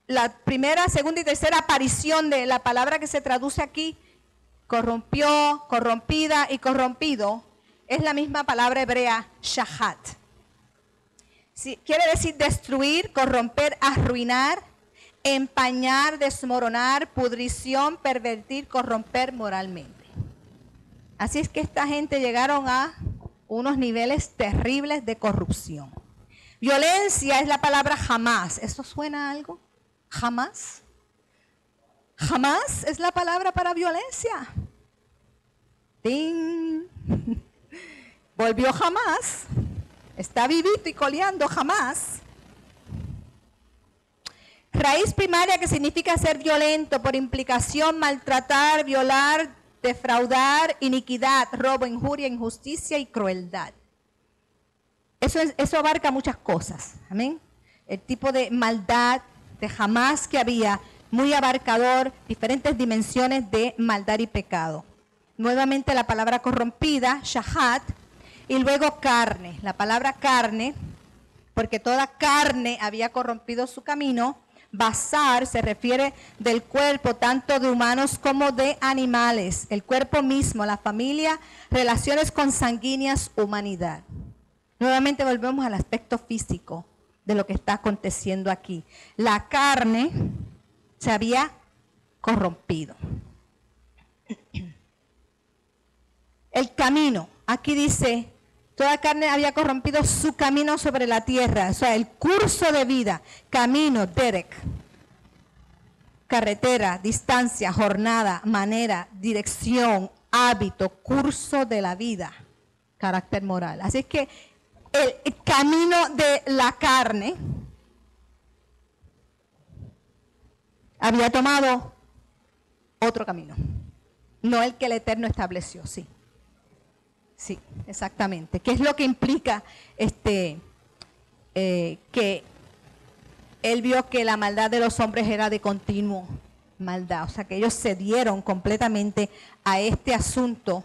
La primera, segunda y tercera aparición de la palabra que se traduce aquí corrompió, corrompida y corrompido, es la misma palabra hebrea, shahat. Sí, quiere decir destruir, corromper, arruinar, empañar, desmoronar, pudrición, pervertir, corromper moralmente. Así es que esta gente llegaron a unos niveles terribles de corrupción. Violencia es la palabra jamás. ¿Eso suena a algo? ¿Jamás? Jamás es la palabra para violencia. ¡Ting! Volvió jamás. Está vivito y coleando jamás. Raíz primaria que significa ser violento, por implicación, maltratar, violar, defraudar, iniquidad, robo, injuria, injusticia y crueldad. Eso abarca muchas cosas. Amén. El tipo de maldad de jamás que había, muy abarcador, diferentes dimensiones de maldad y pecado. Nuevamente la palabra corrompida, shahat, y luego carne. La palabra carne, porque toda carne había corrompido su camino. Basar se refiere del cuerpo, tanto de humanos como de animales. El cuerpo mismo, la familia, relaciones consanguíneas, humanidad. Nuevamente volvemos al aspecto físico de lo que está aconteciendo aquí. La carne se había corrompido. El camino, aquí dice, toda carne había corrompido su camino sobre la tierra, o sea, el curso de vida, camino, derek, carretera, distancia, jornada, manera, dirección, hábito, curso de la vida, carácter moral. Así es que el camino de la carne había tomado otro camino, no el que el Eterno estableció, sí. Sí, exactamente. ¿Qué es lo que implica que él vio que la maldad de los hombres era de continuo maldad? O sea, que ellos cedieron completamente a este asunto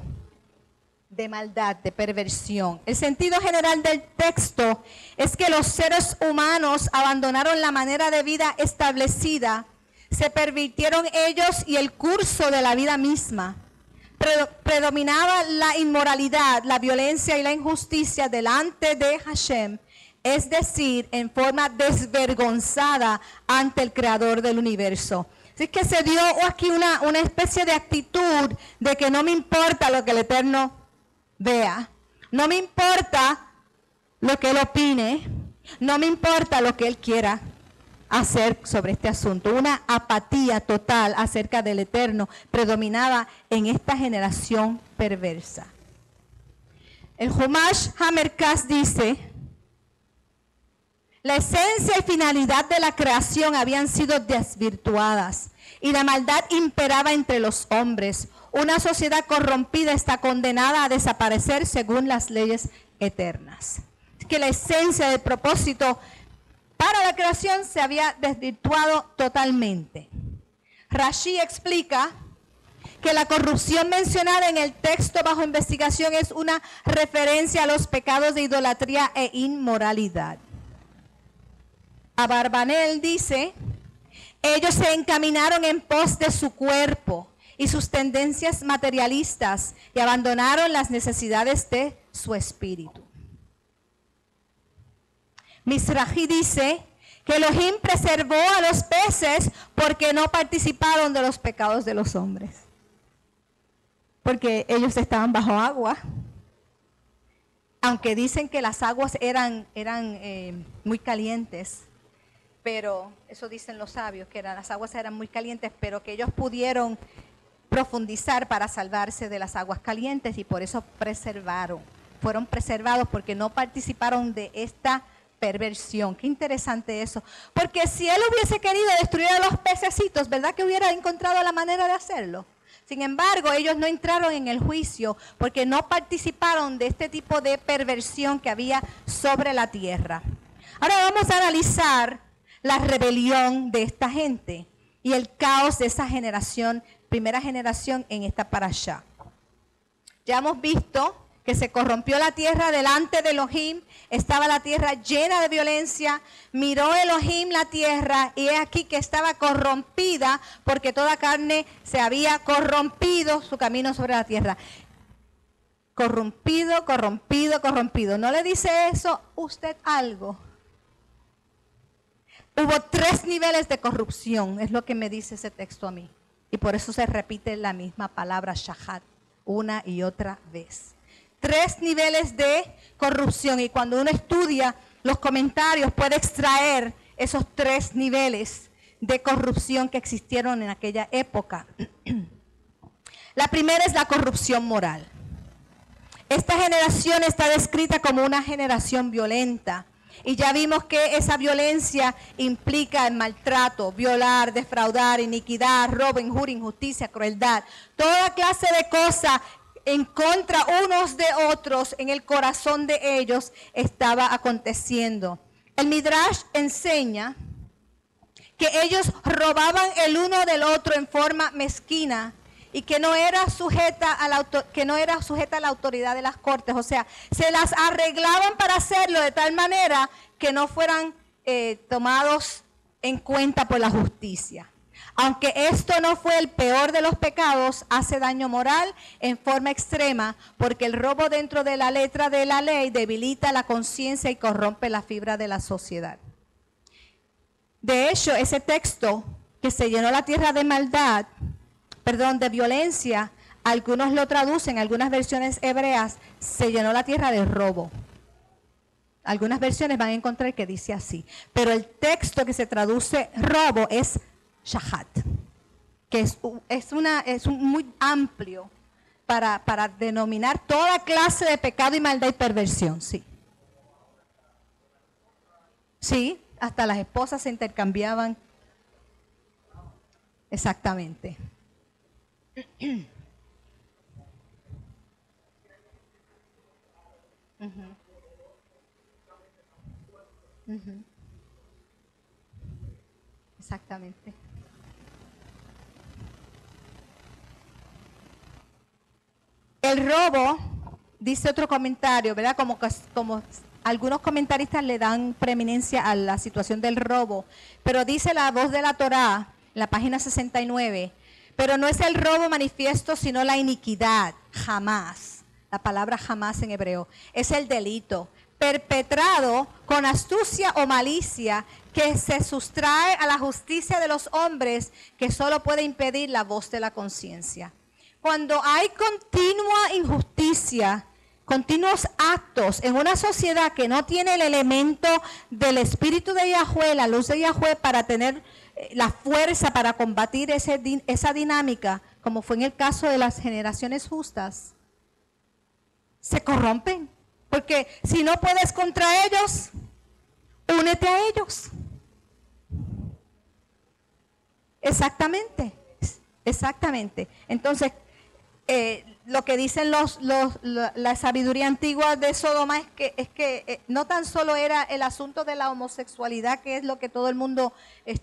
de maldad, de perversión. El sentido general del texto es que los seres humanos abandonaron la manera de vida establecida, se pervirtieron ellos y el curso de la vida misma. Predominaba la inmoralidad, la violencia y la injusticia delante de Hashem, es decir, en forma desvergonzada ante el Creador del universo. Así que se dio aquí una especie de actitud de que no me importa lo que el Eterno vea, no me importa lo que Él opine, no me importa lo que Él quiera hacer sobre este asunto. Una apatía total acerca del Eterno predominaba en esta generación perversa. El Humash Hamerkas dice: la esencia y finalidad de la creación habían sido desvirtuadas y la maldad imperaba entre los hombres. Una sociedad corrompida está condenada a desaparecer según las leyes eternas. Es que la esencia del propósito para la creación se había desvirtuado totalmente. Rashi explica que la corrupción mencionada en el texto bajo investigación es una referencia a los pecados de idolatría e inmoralidad. Abarbanel dice: ellos se encaminaron en pos de su cuerpo y sus tendencias materialistas y abandonaron las necesidades de su espíritu. Misraji dice que Elohim preservó a los peces porque no participaron de los pecados de los hombres. Porque ellos estaban bajo agua. Aunque dicen que las aguas eran muy calientes. Pero eso dicen los sabios, que las aguas eran muy calientes, pero que ellos pudieron profundizar para salvarse de las aguas calientes y por eso fueron preservados porque no participaron de esta perversión. Qué interesante eso. Porque si él hubiese querido destruir a los pececitos, ¿verdad que hubiera encontrado la manera de hacerlo? Sin embargo, ellos no entraron en el juicio porque no participaron de este tipo de perversión que había sobre la tierra. Ahora vamos a analizar la rebelión de esta gente y el caos de esa generación, primera generación en esta parashá. Ya hemos visto que se corrompió la tierra delante de Elohim, estaba la tierra llena de violencia, miró Elohim la tierra y he aquí que estaba corrompida porque toda carne se había corrompido su camino sobre la tierra. Corrompido, corrompido, corrompido. ¿No le dice eso usted algo? Hubo 3 niveles de corrupción, es lo que me dice ese texto a mí. Y por eso se repite la misma palabra shahat una y otra vez. 3 niveles de corrupción y cuando uno estudia los comentarios puede extraer esos 3 niveles de corrupción que existieron en aquella época. La primera es la corrupción moral. Esta generación está descrita como una generación violenta y ya vimos que esa violencia implica el maltrato, violar, defraudar, iniquidad, robo, injuria, injusticia, crueldad, toda clase de cosas en contra unos de otros, en el corazón de ellos estaba aconteciendo. El Midrash enseña que ellos robaban el uno del otro en forma mezquina y que no era sujeta a la autoridad de las cortes. O sea, se las arreglaban para hacerlo de tal manera que no fueran tomados en cuenta por la justicia. Aunque esto no fue el peor de los pecados, hace daño moral en forma extrema, porque el robo dentro de la letra de la ley debilita la conciencia y corrompe la fibra de la sociedad. De hecho, ese texto que se llenó la tierra de maldad, de violencia, algunos lo traducen, algunas versiones hebreas, se llenó la tierra de robo. Algunas versiones van a encontrar que dice así, pero el texto que se traduce robo es shahat, que es muy amplio para denominar toda clase de pecado y maldad y perversión, sí. Sí, hasta las esposas se intercambiaban. Exactamente. Exactamente. El robo, dice otro comentario, ¿verdad? Como algunos comentaristas le dan preeminencia a la situación del robo, pero dice la voz de la Torá, en la página 69, pero no es el robo manifiesto, sino la iniquidad, jamás. La palabra jamás en hebreo, es el delito perpetrado con astucia o malicia que se sustrae a la justicia de los hombres, que solo puede impedir la voz de la conciencia. Cuando hay continua injusticia, continuos actos en una sociedad que no tiene el elemento del Espíritu de Yahweh, la luz de Yahweh, para tener la fuerza para combatir esa dinámica, como fue en el caso de las generaciones justas, se corrompen. Porque si no puedes contra ellos, únete a ellos. Exactamente, exactamente. Entonces, lo que dicen la sabiduría antigua de Sodoma es que no tan solo era el asunto de la homosexualidad, que es lo que todo el mundo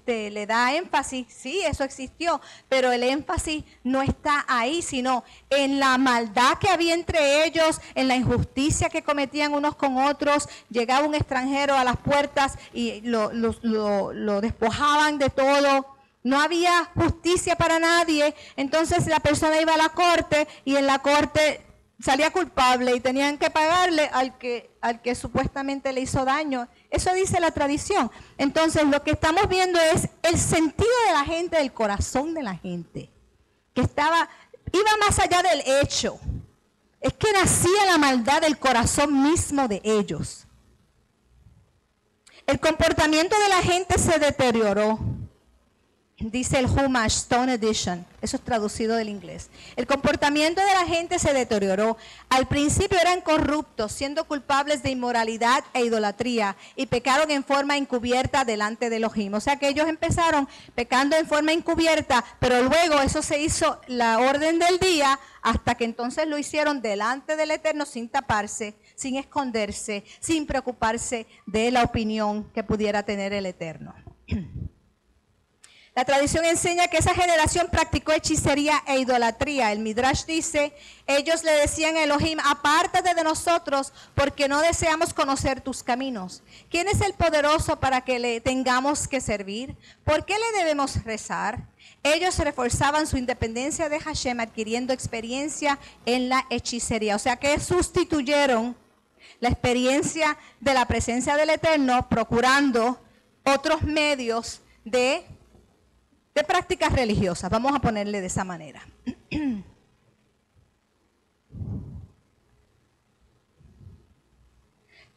le da énfasis. Sí, eso existió, pero el énfasis no está ahí, sino en la maldad que había entre ellos, en la injusticia que cometían unos con otros. Llegaba un extranjero a las puertas y lo despojaban de todo. No había justicia para nadie, entonces la persona iba a la corte y en la corte salía culpable y tenían que pagarle al que supuestamente le hizo daño. Eso dice la tradición. Entonces lo que estamos viendo es el sentido de la gente, del corazón de la gente, que iba más allá del hecho. Es que nacía la maldad del corazón mismo de ellos. El comportamiento de la gente se deterioró. Dice el Humash Stone Edition, eso es traducido del inglés. El comportamiento de la gente se deterioró. Al principio eran corruptos, siendo culpables de inmoralidad e idolatría, y pecaron en forma encubierta delante de Elohim. O sea que ellos empezaron pecando en forma encubierta, pero luego eso se hizo la orden del día, hasta que entonces lo hicieron delante del Eterno sin taparse, sin esconderse, sin preocuparse de la opinión que pudiera tener el Eterno. La tradición enseña que esa generación practicó hechicería e idolatría. El Midrash dice, ellos le decían a Elohim, apártate de nosotros porque no deseamos conocer tus caminos. ¿Quién es el poderoso para que le tengamos que servir? ¿Por qué le debemos rezar? Ellos reforzaban su independencia de Hashem adquiriendo experiencia en la hechicería. O sea que sustituyeron la experiencia de la presencia del Eterno procurando otros medios de prácticas religiosas, vamos a ponerle de esa manera.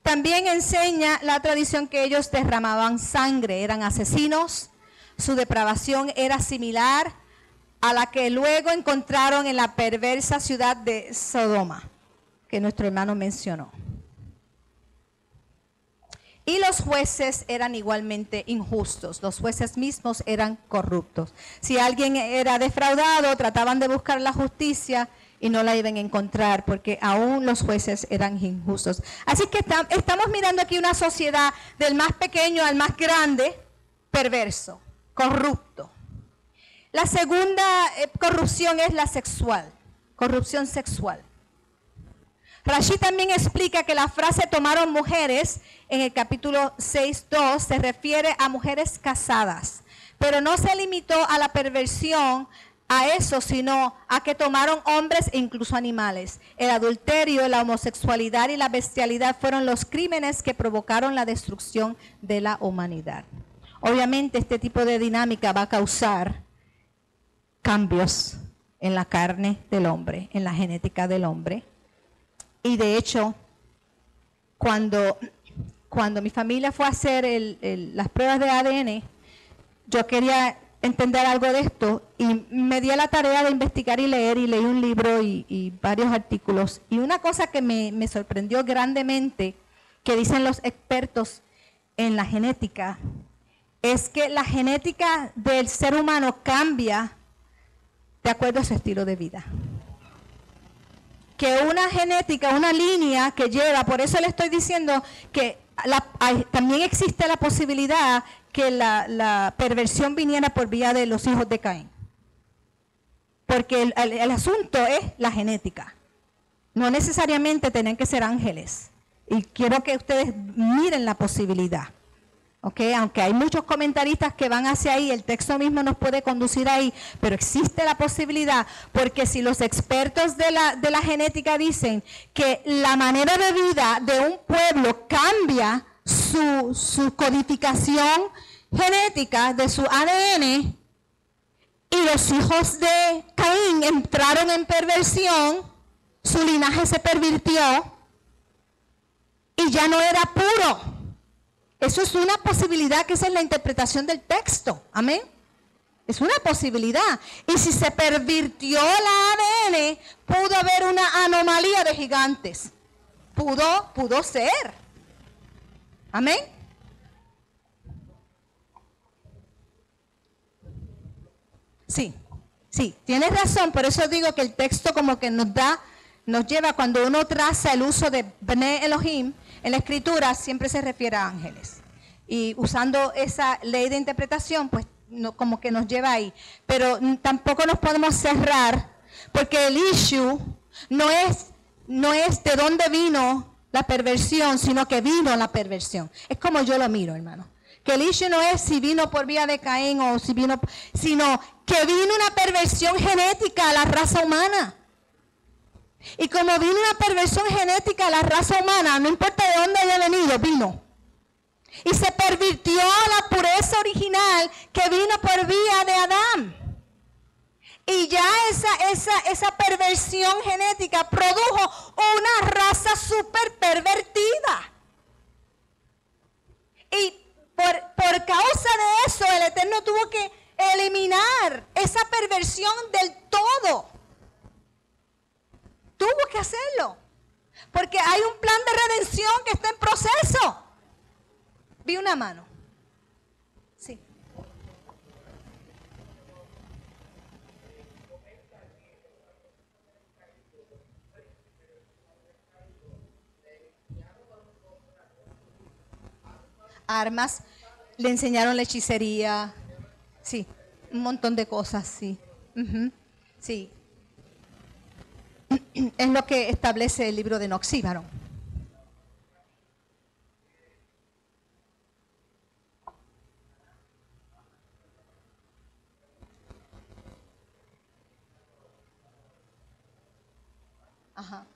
También enseña la tradición que ellos derramaban sangre, eran asesinos, su depravación era similar a la que luego encontraron en la perversa ciudad de Sodoma, que nuestro hermano mencionó. Y los jueces eran igualmente injustos, los jueces mismos eran corruptos. Si alguien era defraudado, trataban de buscar la justicia y no la iban a encontrar porque aún los jueces eran injustos. Así que estamos mirando aquí una sociedad del más pequeño al más grande, perverso, corrupto. La segunda corrupción es la sexual, corrupción sexual. Rashi también explica que la frase tomaron mujeres en el capítulo 6.2 se refiere a mujeres casadas, pero no se limitó a la perversión a eso, sino a que tomaron hombres e incluso animales. El adulterio, la homosexualidad y la bestialidad fueron los crímenes que provocaron la destrucción de la humanidad. Obviamente este tipo de dinámica va a causar cambios en la carne del hombre, en la genética del hombre. Y de hecho, cuando mi familia fue a hacer las pruebas de ADN, yo quería entender algo de esto y me di a la tarea de investigar y leer y leí un libro y varios artículos. Y una cosa que me sorprendió grandemente, que dicen los expertos en la genética, es que la genética del ser humano cambia de acuerdo a su estilo de vida. Que una genética, una línea que lleva, por eso le estoy diciendo que también existe la posibilidad que la perversión viniera por vía de los hijos de Caín. Porque el asunto es la genética. No necesariamente tienen que ser ángeles. Y quiero que ustedes miren la posibilidad. Okay, aunque hay muchos comentaristas que van hacia ahí, el texto mismo nos puede conducir ahí, pero existe la posibilidad, porque si los expertos de la genética dicen que la manera de vida de un pueblo cambia su codificación genética de su ADN, y los hijos de Caín entraron en perversión, su linaje se pervirtió y ya no era puro. Eso es una posibilidad, que esa es la interpretación del texto. Amén. Es una posibilidad. Y si se pervirtió la ADN, pudo haber una anomalía de gigantes. Pudo ser. Amén. Sí, tienes razón. Por eso digo que el texto como que nos lleva, cuando uno traza el uso de Bnei Elohim, en la escritura siempre se refiere a ángeles. Y usando esa ley de interpretación, pues como que nos lleva ahí. Pero tampoco nos podemos cerrar, porque el issue no es de dónde vino la perversión, sino que vino la perversión. Es como yo lo miro, hermano. Que el issue no es si vino por vía de Caín o si vino, sino que vino una perversión genética a la raza humana. Y como vino una perversión genética a la raza humana, no importa de dónde haya venido, vino. Y se pervirtió la pureza original que vino por vía de Adán. Y ya esa perversión genética produjo una raza súper pervertida. Y por causa de eso, el Eterno tuvo que eliminar esa perversión del todo. Tuvo que hacerlo, porque hay un plan de redención que está en proceso. Vi una mano. Sí. Armas, le enseñaron la hechicería. Sí, un montón de cosas, sí. Sí. Es lo que establece el libro de Noxíbaro. Ajá.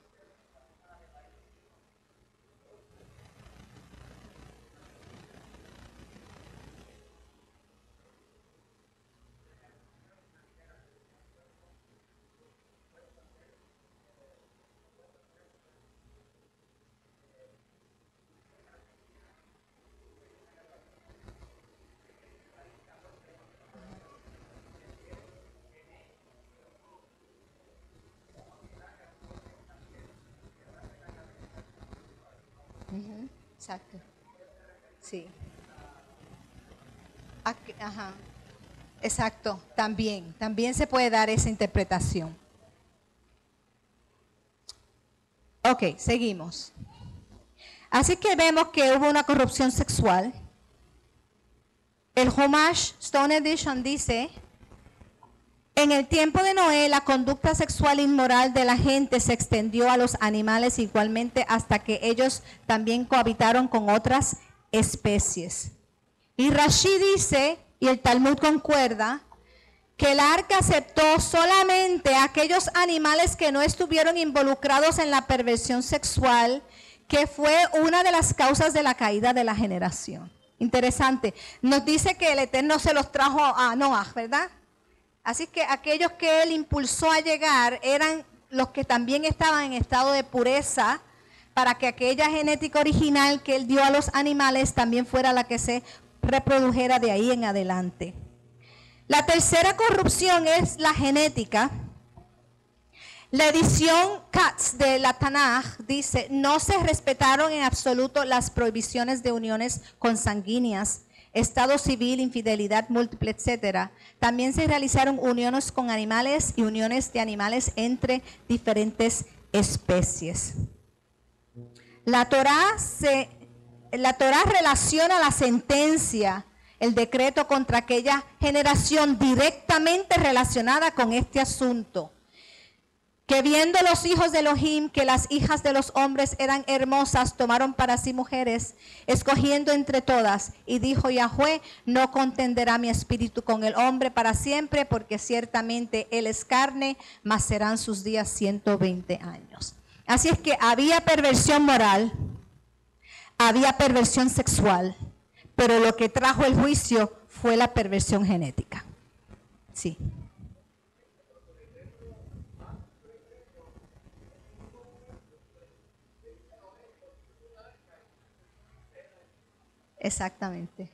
Exacto. Sí. Ajá. Exacto. También se puede dar esa interpretación. Ok, seguimos. Así que vemos que hubo una corrupción sexual. El Chumash Stone Edition dice: en el tiempo de Noé, la conducta sexual inmoral de la gente se extendió a los animales igualmente hasta que ellos también cohabitaron con otras especies. Y Rashi dice, y el Talmud concuerda, que el arca aceptó solamente a aquellos animales que no estuvieron involucrados en la perversión sexual, que fue una de las causas de la caída de la generación. Interesante. Nos dice que el Eterno se los trajo a Noah, ¿verdad? Así que aquellos que él impulsó a llegar eran los que también estaban en estado de pureza, para que aquella genética original que él dio a los animales también fuera la que se reprodujera de ahí en adelante. La tercera corrupción es la genética. La edición Katz de la Tanaj dice: no se respetaron en absoluto las prohibiciones de uniones consanguíneas, estado civil, infidelidad múltiple, etc. También se realizaron uniones con animales y uniones de animales entre diferentes especies. La Torá relaciona la sentencia, el decreto contra aquella generación directamente relacionada con este asunto. Que viendo los hijos de Elohim que las hijas de los hombres eran hermosas, tomaron para sí mujeres, escogiendo entre todas. Y dijo Yahweh: no contenderá mi espíritu con el hombre para siempre, porque ciertamente él es carne, mas serán sus días 120 años. Así es que había perversión moral, había perversión sexual, pero lo que trajo el juicio fue la perversión genética. Sí. Exactamente.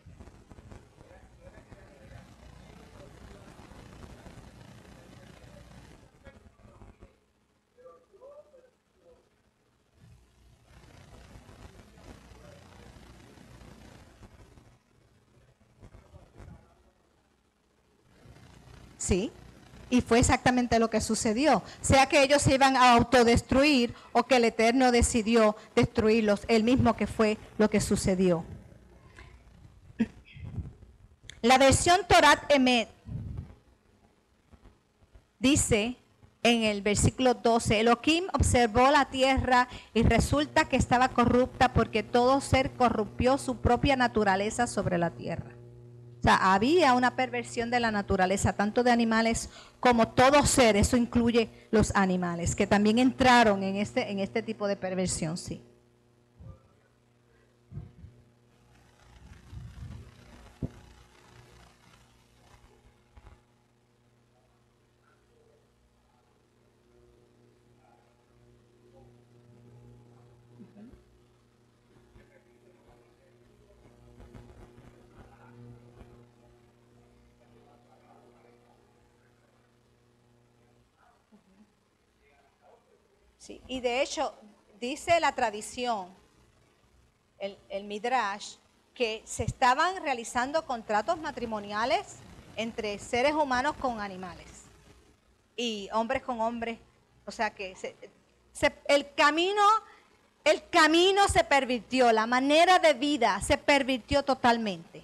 Sí, y fue exactamente lo que sucedió. Sea que ellos se iban a autodestruir o que el Eterno decidió destruirlos, el mismo que fue lo que sucedió. La versión Torat Emet dice en el versículo 12: Elohim observó la tierra y resulta que estaba corrupta, porque todo ser corrompió su propia naturaleza sobre la tierra. O sea, había una perversión de la naturaleza, tanto de animales como todo ser. Eso incluye los animales, que también entraron en este tipo de perversión, sí. Sí, y de hecho, dice la tradición, el Midrash, que se estaban realizando contratos matrimoniales entre seres humanos con animales y hombres con hombres. O sea que el camino se pervirtió, la manera de vida se pervirtió totalmente.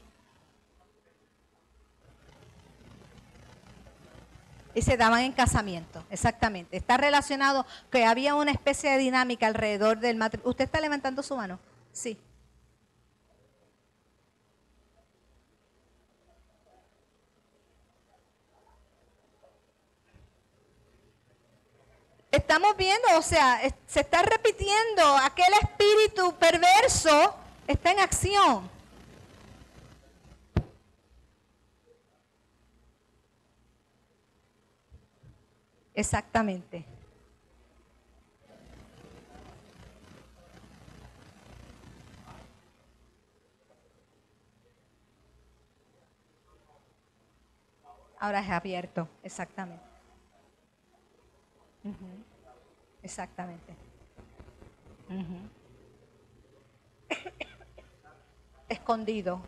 Y se daban en casamiento, exactamente. Está relacionado que había una especie de dinámica alrededor del matrimonio. ¿Usted está levantando su mano? Sí. Estamos viendo, o sea, se está repitiendo, aquel espíritu perverso está en acción. Exactamente. Ahora es abierto, exactamente. Ujú. Exactamente. Ujú. Escondido,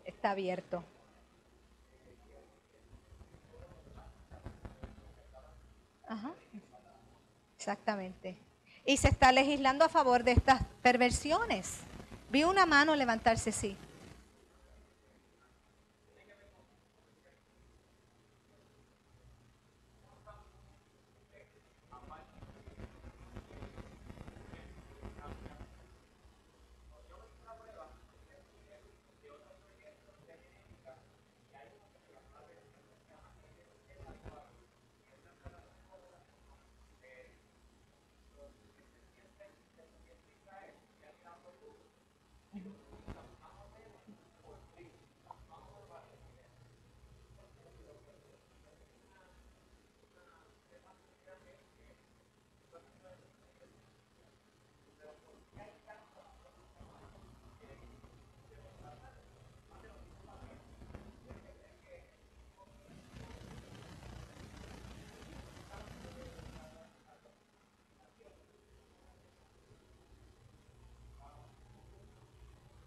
está abierto. Ajá. Exactamente. Y se está legislando a favor de estas perversiones. Vi una mano levantarse, sí.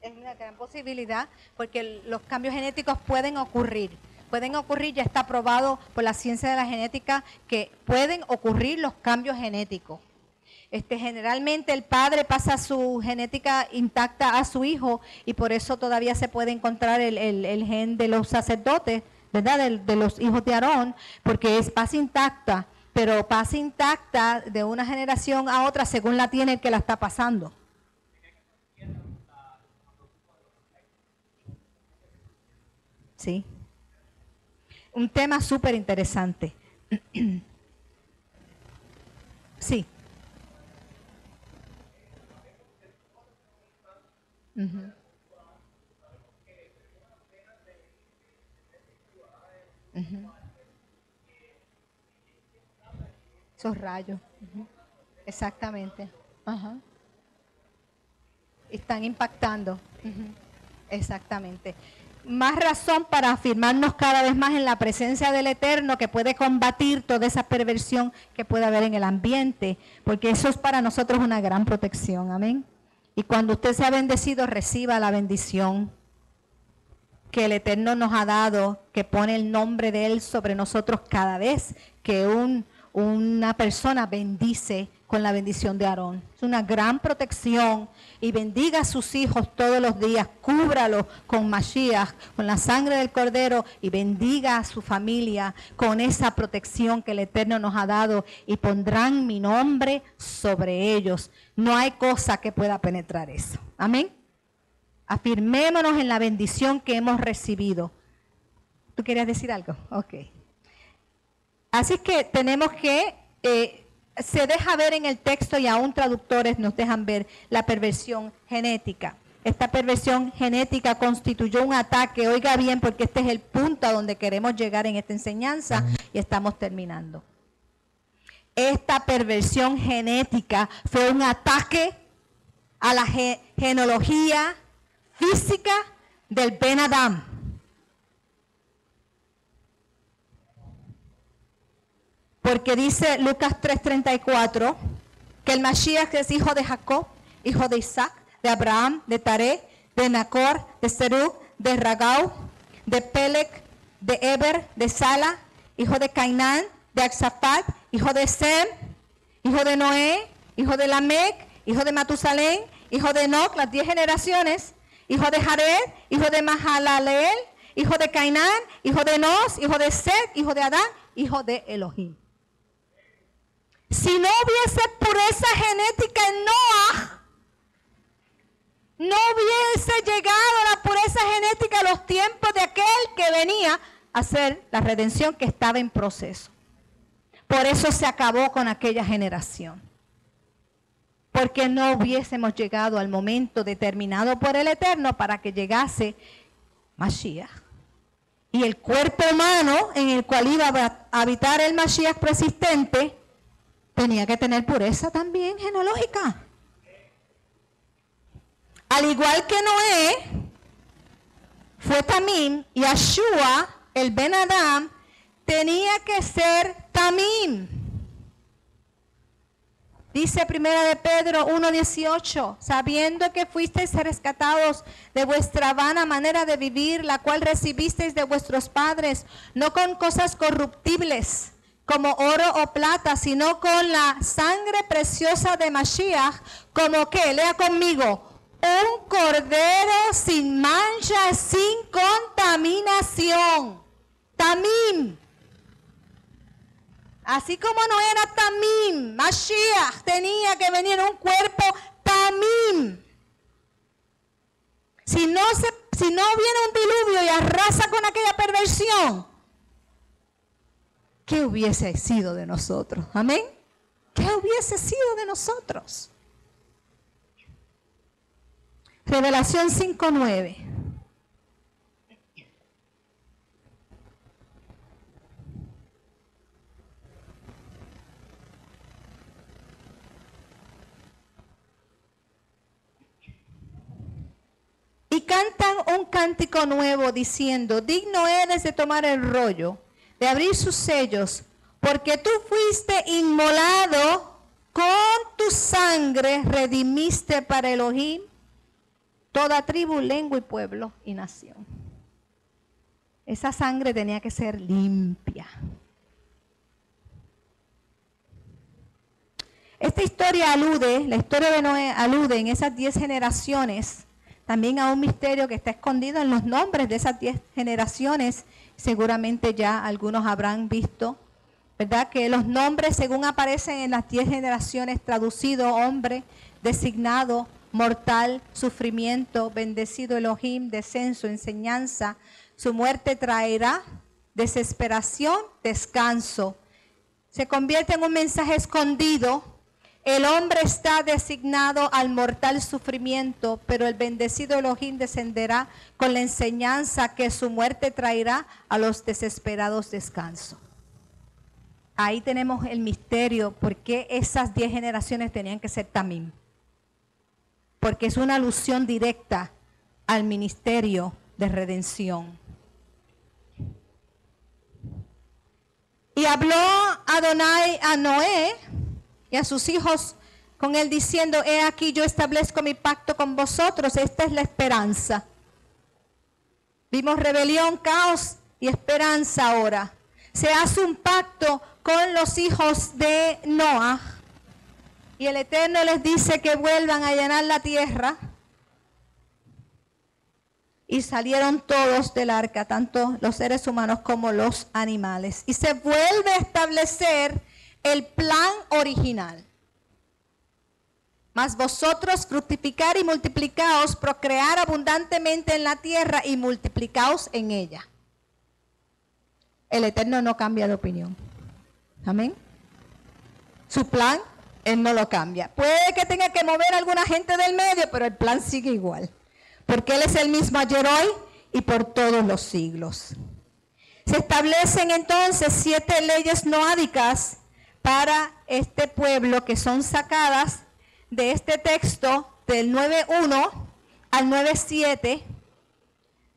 Es una gran posibilidad porque los cambios genéticos pueden ocurrir. Pueden ocurrir, ya está probado por la ciencia de la genética que pueden ocurrir los cambios genéticos. Generalmente el padre pasa su genética intacta a su hijo y por eso todavía se puede encontrar el gen de los sacerdotes, ¿verdad? De los hijos de Aarón, porque pasa intacta, pero pasa intacta de una generación a otra según la tiene el que la está pasando. Sí. Un tema súper interesante. Sí. Uh-huh. Uh-huh. Esos rayos. Uh-huh. Exactamente. Uh-huh. Están impactando. Uh-huh. Exactamente. Más razón para afirmarnos cada vez más en la presencia del Eterno que puede combatir toda esa perversión que puede haber en el ambiente, porque eso es para nosotros una gran protección, amén. Y cuando usted sea bendecido, reciba la bendición que el Eterno nos ha dado, que pone el nombre de Él sobre nosotros cada vez que una persona bendice con la bendición de Aarón. Es una gran protección y bendiga a sus hijos todos los días, cúbralo con Mashiach, con la sangre del Cordero y bendiga a su familia con esa protección que el Eterno nos ha dado y pondrán mi nombre sobre ellos. No hay cosa que pueda penetrar eso. Amén. Afirmémonos en la bendición que hemos recibido. ¿Tú querías decir algo? Ok. Así que tenemos que... se deja ver en el texto y aún traductores nos dejan ver la perversión genética. Esta perversión genética constituyó un ataque, oiga bien, porque este es el punto a donde queremos llegar en esta enseñanza y estamos terminando. Esta perversión genética fue un ataque a la genealogía física del Ben Adam. Porque dice Lucas 3:34 que el Mashiach es hijo de Jacob, hijo de Isaac, de Abraham, de Taré, de Nacor, de Serug, de Ragau, de Pelec, de Eber, de Sala, hijo de Cainán, de Axafat, hijo de Sem, hijo de Noé, hijo de Lamec, hijo de Matusalén, hijo de Enoc, las 10 generaciones, hijo de Jared, hijo de Mahalaleel, hijo de Cainán, hijo de Enos, hijo de Set, hijo de Adán, hijo de Elohim. Si no hubiese pureza genética en Noah, no hubiese llegado a la pureza genética a los tiempos de aquel que venía a hacer la redención que estaba en proceso. Por eso se acabó con aquella generación. Porque no hubiésemos llegado al momento determinado por el Eterno para que llegase Mashiach. Y el cuerpo humano en el cual iba a habitar el Mashiach persistente tenía que tener pureza también genológica. Al igual que Noé fue Tamim, y Yeshua, el Ben Adam, tenía que ser Tamim. Dice 1 de Pedro 1:18, sabiendo que fuisteis rescatados de vuestra vana manera de vivir, la cual recibisteis de vuestros padres, no con cosas corruptibles, como oro o plata, sino con la sangre preciosa de Mashiach, como que, lea conmigo, un cordero sin mancha, sin contaminación. Tamim. Así como no era Tamim, Mashiach tenía que venir un cuerpo Tamim. Si no viene un diluvio y arrasa con aquella perversión, ¿qué hubiese sido de nosotros? Amén. ¿Qué hubiese sido de nosotros? Revelación 5:9. Y cantan un cántico nuevo diciendo, digno eres de tomar el rollo, de abrir sus sellos, porque tú fuiste inmolado, con tu sangre redimiste para Elohim toda tribu, lengua y pueblo y nación. Esa sangre tenía que ser limpia. Esta historia la historia de Noé alude en esas 10 generaciones también a un misterio que está escondido en los nombres de esas 10 generaciones. Seguramente ya algunos habrán visto, ¿verdad? Que los nombres, según aparecen en las 10 generaciones, traducido hombre, designado, mortal, sufrimiento, bendecido Elohim, descenso, enseñanza, su muerte traerá desesperación, descanso. Se convierte en un mensaje escondido. El hombre está designado al mortal sufrimiento, pero el bendecido Elohim descenderá con la enseñanza que su muerte traerá a los desesperados descanso. Ahí tenemos el misterio, por qué esas 10 generaciones tenían que ser Tamim. Porque es una alusión directa al ministerio de redención. Y habló Adonai a Noé y a sus hijos con él diciendo, he aquí yo establezco mi pacto con vosotros, esta es la esperanza. Vimos rebelión, caos y esperanza ahora. Se hace un pacto con los hijos de Noah y el Eterno les dice que vuelvan a llenar la tierra. Y salieron todos del arca, tanto los seres humanos como los animales. Y se vuelve a establecer el plan original. Mas vosotros fructificar y multiplicaos, procrear abundantemente en la tierra y multiplicaos en ella. El Eterno no cambia de opinión. Amén. Su plan, Él no lo cambia. Puede que tenga que mover a alguna gente del medio, pero el plan sigue igual. Porque Él es el mismo ayer, hoy y por todos los siglos. Se establecen entonces 7 leyes noádicas para este pueblo que son sacadas de este texto del 9.1 al 9.7,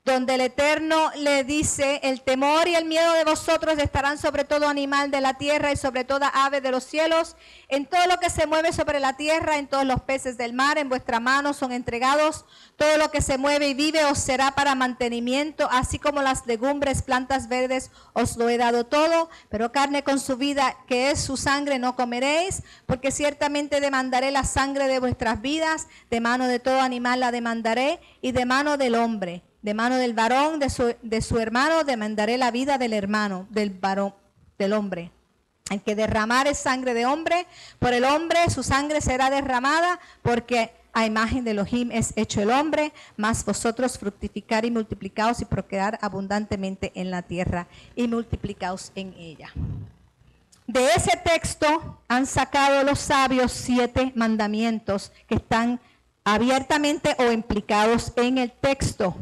donde el Eterno le dice, el temor y el miedo de vosotros estarán sobre todo animal de la tierra y sobre toda ave de los cielos, en todo lo que se mueve sobre la tierra, en todos los peces del mar, en vuestra mano son entregados, todo lo que se mueve y vive os será para mantenimiento, así como las legumbres, plantas verdes, os lo he dado todo, pero carne con su vida, que es su sangre, no comeréis, porque ciertamente demandaré la sangre de vuestras vidas, de mano de todo animal la demandaré, y de mano del hombre. De mano del varón, de su hermano, demandaré la vida del hermano, del varón, del hombre. El que derramare sangre de hombre, por el hombre su sangre será derramada, porque a imagen de Elohim es hecho el hombre, mas vosotros fructificar y multiplicaos y procrear abundantemente en la tierra y multiplicaos en ella. De ese texto han sacado los sabios 7 mandamientos que están abiertamente o implicados en el texto.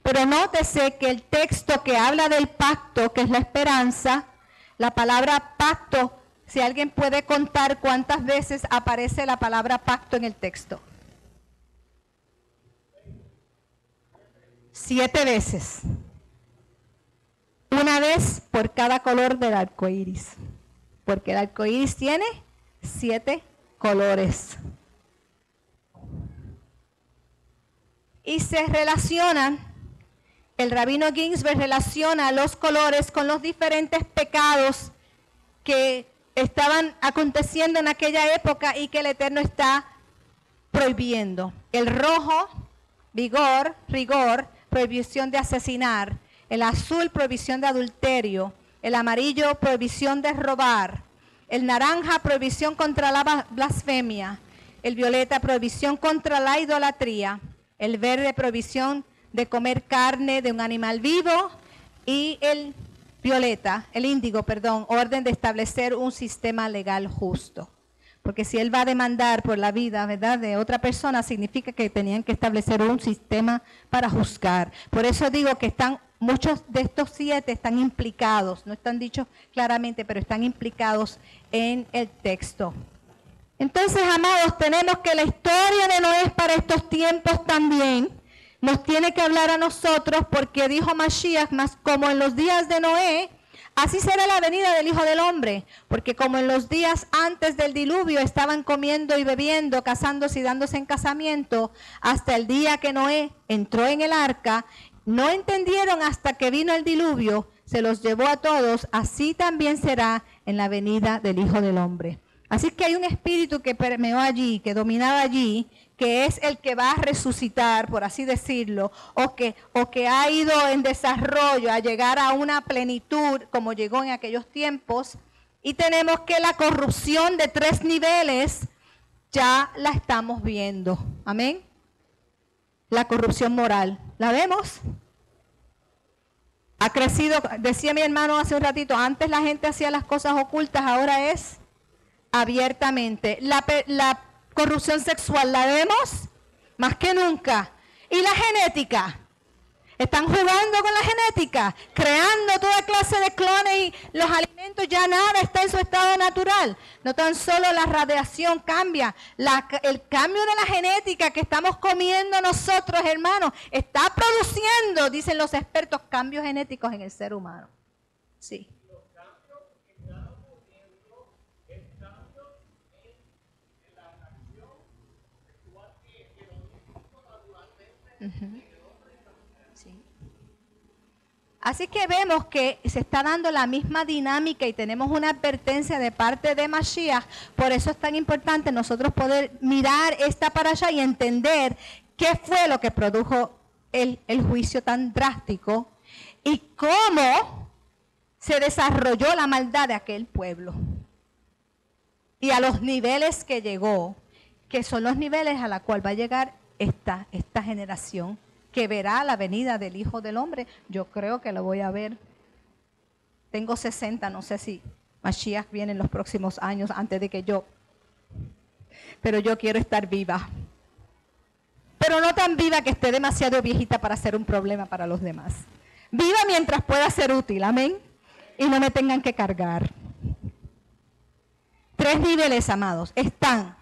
Pero nótese que el texto que habla del pacto, que es la esperanza, la palabra pacto, si alguien puede contar cuántas veces aparece la palabra pacto en el texto. 7 veces. Una vez por cada color del arco iris. Porque el arco iris tiene 7 colores. Y se relacionan, el rabino Ginsberg relaciona los colores con los diferentes pecados que estaban aconteciendo en aquella época y que el Eterno está prohibiendo. El rojo, vigor, rigor, prohibición de asesinar. El azul, prohibición de adulterio. El amarillo, prohibición de robar. El naranja, prohibición contra la blasfemia. El violeta, prohibición contra la idolatría. El verde, prohibición de comer carne de un animal vivo. Y el violeta, el índigo, perdón, orden de establecer un sistema legal justo. Porque si él va a demandar por la vida, ¿verdad?, de otra persona, significa que tenían que establecer un sistema para juzgar. Por eso digo que muchos de estos 7 están implicados, no están dichos claramente, pero están implicados en el texto. Entonces, amados, tenemos que la historia de Noé para estos tiempos también nos tiene que hablar a nosotros, porque dijo Mashiach, más como en los días de Noé, así será la venida del Hijo del Hombre, porque como en los días antes del diluvio estaban comiendo y bebiendo, casándose y dándose en casamiento, hasta el día que Noé entró en el arca, no entendieron hasta que vino el diluvio, se los llevó a todos, así también será en la venida del Hijo del Hombre. Así que hay un espíritu que permeó allí, que dominaba allí, que es el que va a resucitar, por así decirlo, o que ha ido en desarrollo a llegar a una plenitud como llegó en aquellos tiempos. Y tenemos que la corrupción de 3 niveles ya la estamos viendo. Amén. La corrupción moral. ¿La vemos? Ha crecido, decía mi hermano hace un ratito, antes la gente hacía las cosas ocultas, ahora es abiertamente. La corrupción sexual, ¿la vemos? Más que nunca. ¿Y la genética? Están jugando con la genética, creando toda clase de clones y los alimentos, ya nada está en su estado natural. No tan solo la radiación cambia, el cambio de la genética que estamos comiendo nosotros, hermanos, está produciendo, dicen los expertos, cambios genéticos en el ser humano. Sí. Sí. Así que vemos que se está dando la misma dinámica y tenemos una advertencia de parte de Mashiach. Por eso es tan importante nosotros poder mirar esta para allá y entender qué fue lo que produjo el juicio tan drástico y cómo se desarrolló la maldad de aquel pueblo y a los niveles que llegó, que son los niveles a los cuales va a llegar esta generación que verá la venida del Hijo del Hombre. Yo creo que lo voy a ver. Tengo 60, no sé si Mashiach viene en los próximos años antes de que yo. Pero yo quiero estar viva. Pero no tan viva que esté demasiado viejita para ser un problema para los demás. Viva mientras pueda ser útil, amén. Y no me tengan que cargar. 3 niveles, amados, están.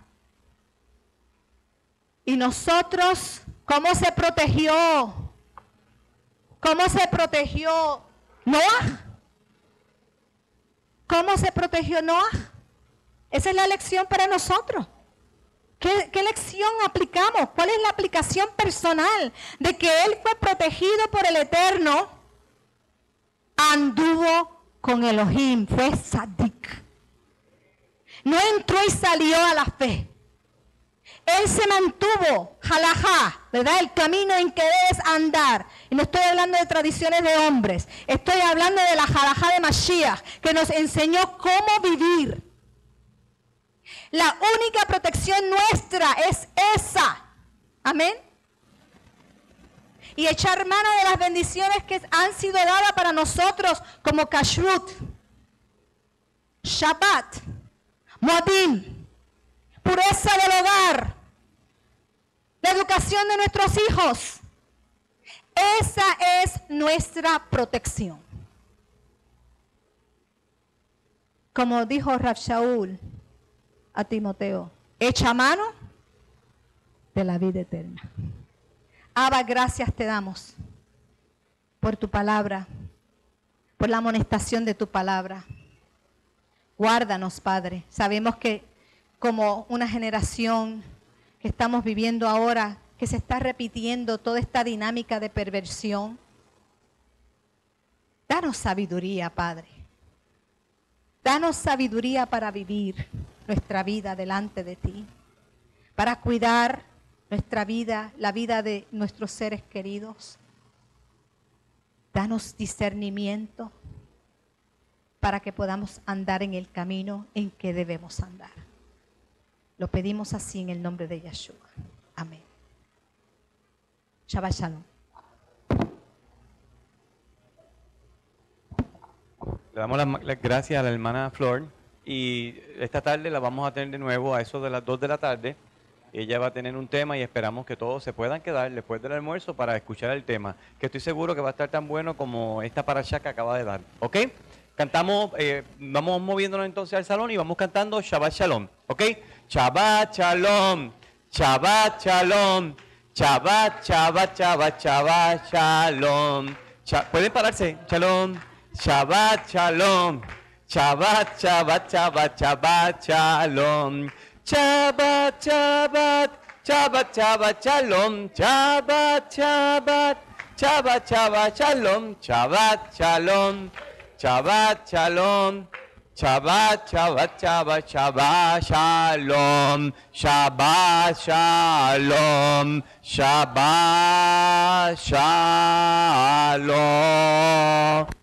Y nosotros, ¿cómo se protegió? ¿Cómo se protegió Noah? ¿Cómo se protegió Noah? Esa es la lección para nosotros. ¿Qué lección aplicamos? ¿Cuál es la aplicación personal de que él fue protegido por el Eterno? Anduvo con Elohim, fue sadik. No entró y salió a la fe. Él se mantuvo, halajá, ¿verdad? El camino en que debes andar. Y no estoy hablando de tradiciones de hombres. Estoy hablando de la halajá de Mashiach, que nos enseñó cómo vivir. La única protección nuestra es esa. Amén. Y echar mano de las bendiciones que han sido dadas para nosotros como Kashrut, Shabbat, Moadim, pureza del hogar, la educación de nuestros hijos. Esa es nuestra protección. Como dijo Rav Shaul a Timoteo, echa mano de la vida eterna. Abba, gracias te damos por tu palabra, por la amonestación de tu palabra. Guárdanos, Padre. Sabemos que como una generación que estamos viviendo ahora, que se está repitiendo toda esta dinámica de perversión, danos sabiduría, Padre. Danos sabiduría para vivir nuestra vida delante de ti, para cuidar nuestra vida, la vida de nuestros seres queridos. Danos discernimiento para que podamos andar en el camino en que debemos andar. Lo pedimos así en el nombre de Yeshua. Amén. Shabbat Shalom. Le damos las gracias a la hermana Flor y esta tarde la vamos a tener de nuevo a eso de las 2 de la tarde. Ella va a tener un tema y esperamos que todos se puedan quedar después del almuerzo para escuchar el tema, que estoy seguro que va a estar tan bueno como esta parashá que acaba de dar. ¿Ok? Cantamos, vamos moviéndonos entonces al salón y vamos cantando Shabbat Shalom. ¿Ok? Shabbat Shalom, Shabbat Shalom, Shabbat, Shabbat, Shabbat, Shabbat Shalom. ¿Pueden pararse? Shalom, Shabbat Shalom, Shabbat, Shabbat, Shabbat, Shabbat Shalom. Shabbat, Shabbat, Shabbat, Shabbat, Shalom, Shabbat, Shabbat, Shabbat, Shabbat, Shalom, Shabbat, Shalom, Shabbat, Shalom, Shabbat, Shabbat, Shabbat, Shabbat, Shalom, Shabbat, Shalom, Shabbat, Shalom.